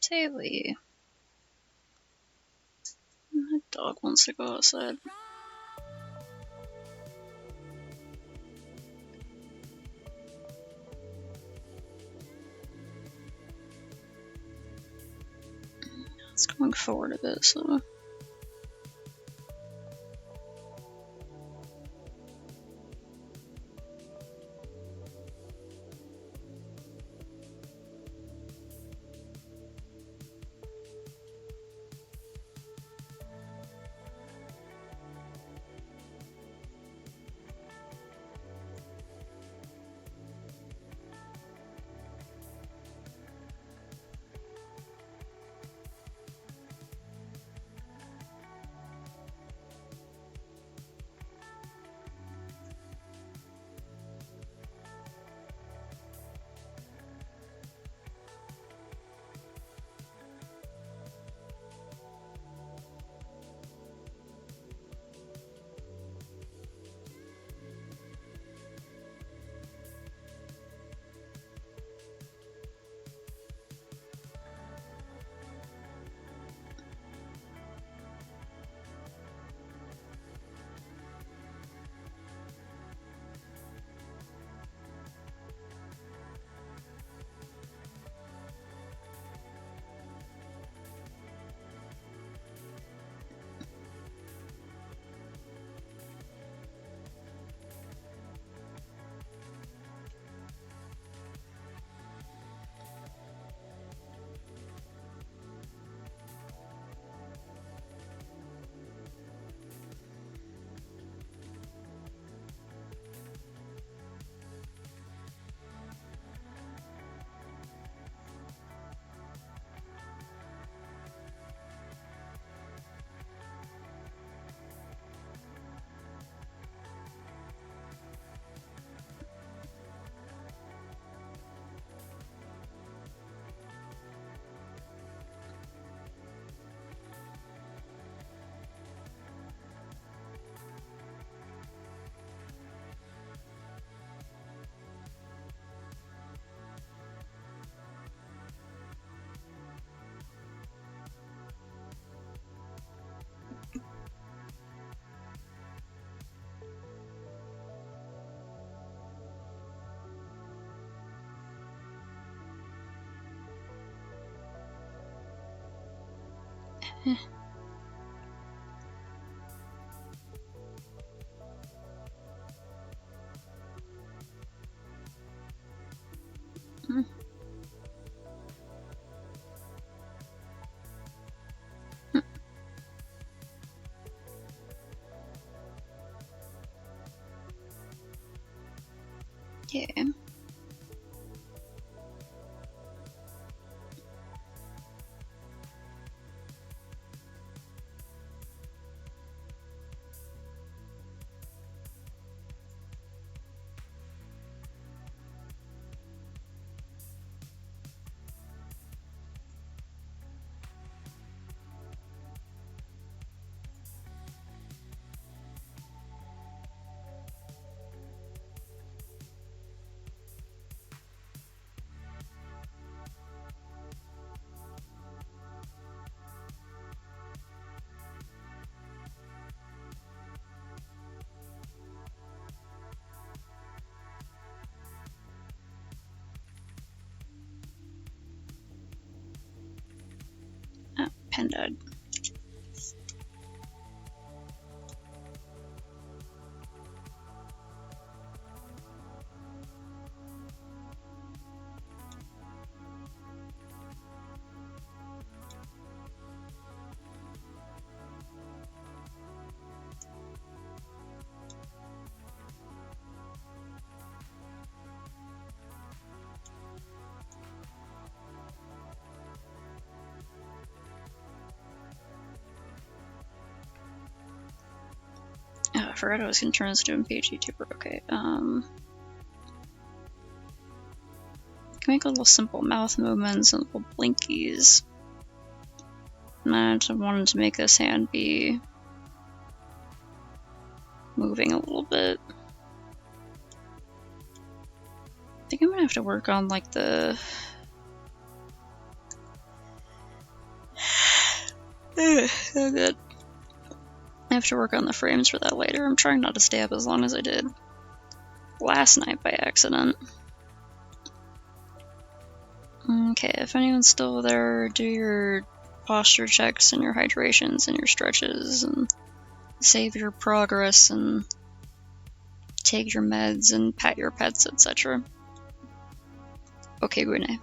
S1: Taylor. My dog wants to go outside. It's going forward a bit, so... Yeah. Oh, pen died. Oh, I forgot I was gonna turn this into a page YouTuber. Okay, can make little simple mouth movements and little blinkies. And I just wanted to make this hand be moving a little bit. I think I'm gonna have to work on like the So good. I have to work on the frames for that later. I'm trying not to stay up as long as I did last night by accident. Okay, if anyone's still there, do your posture checks and your hydrations and your stretches and save your progress and take your meds and pet your pets, etc. Okay, Gwyneth.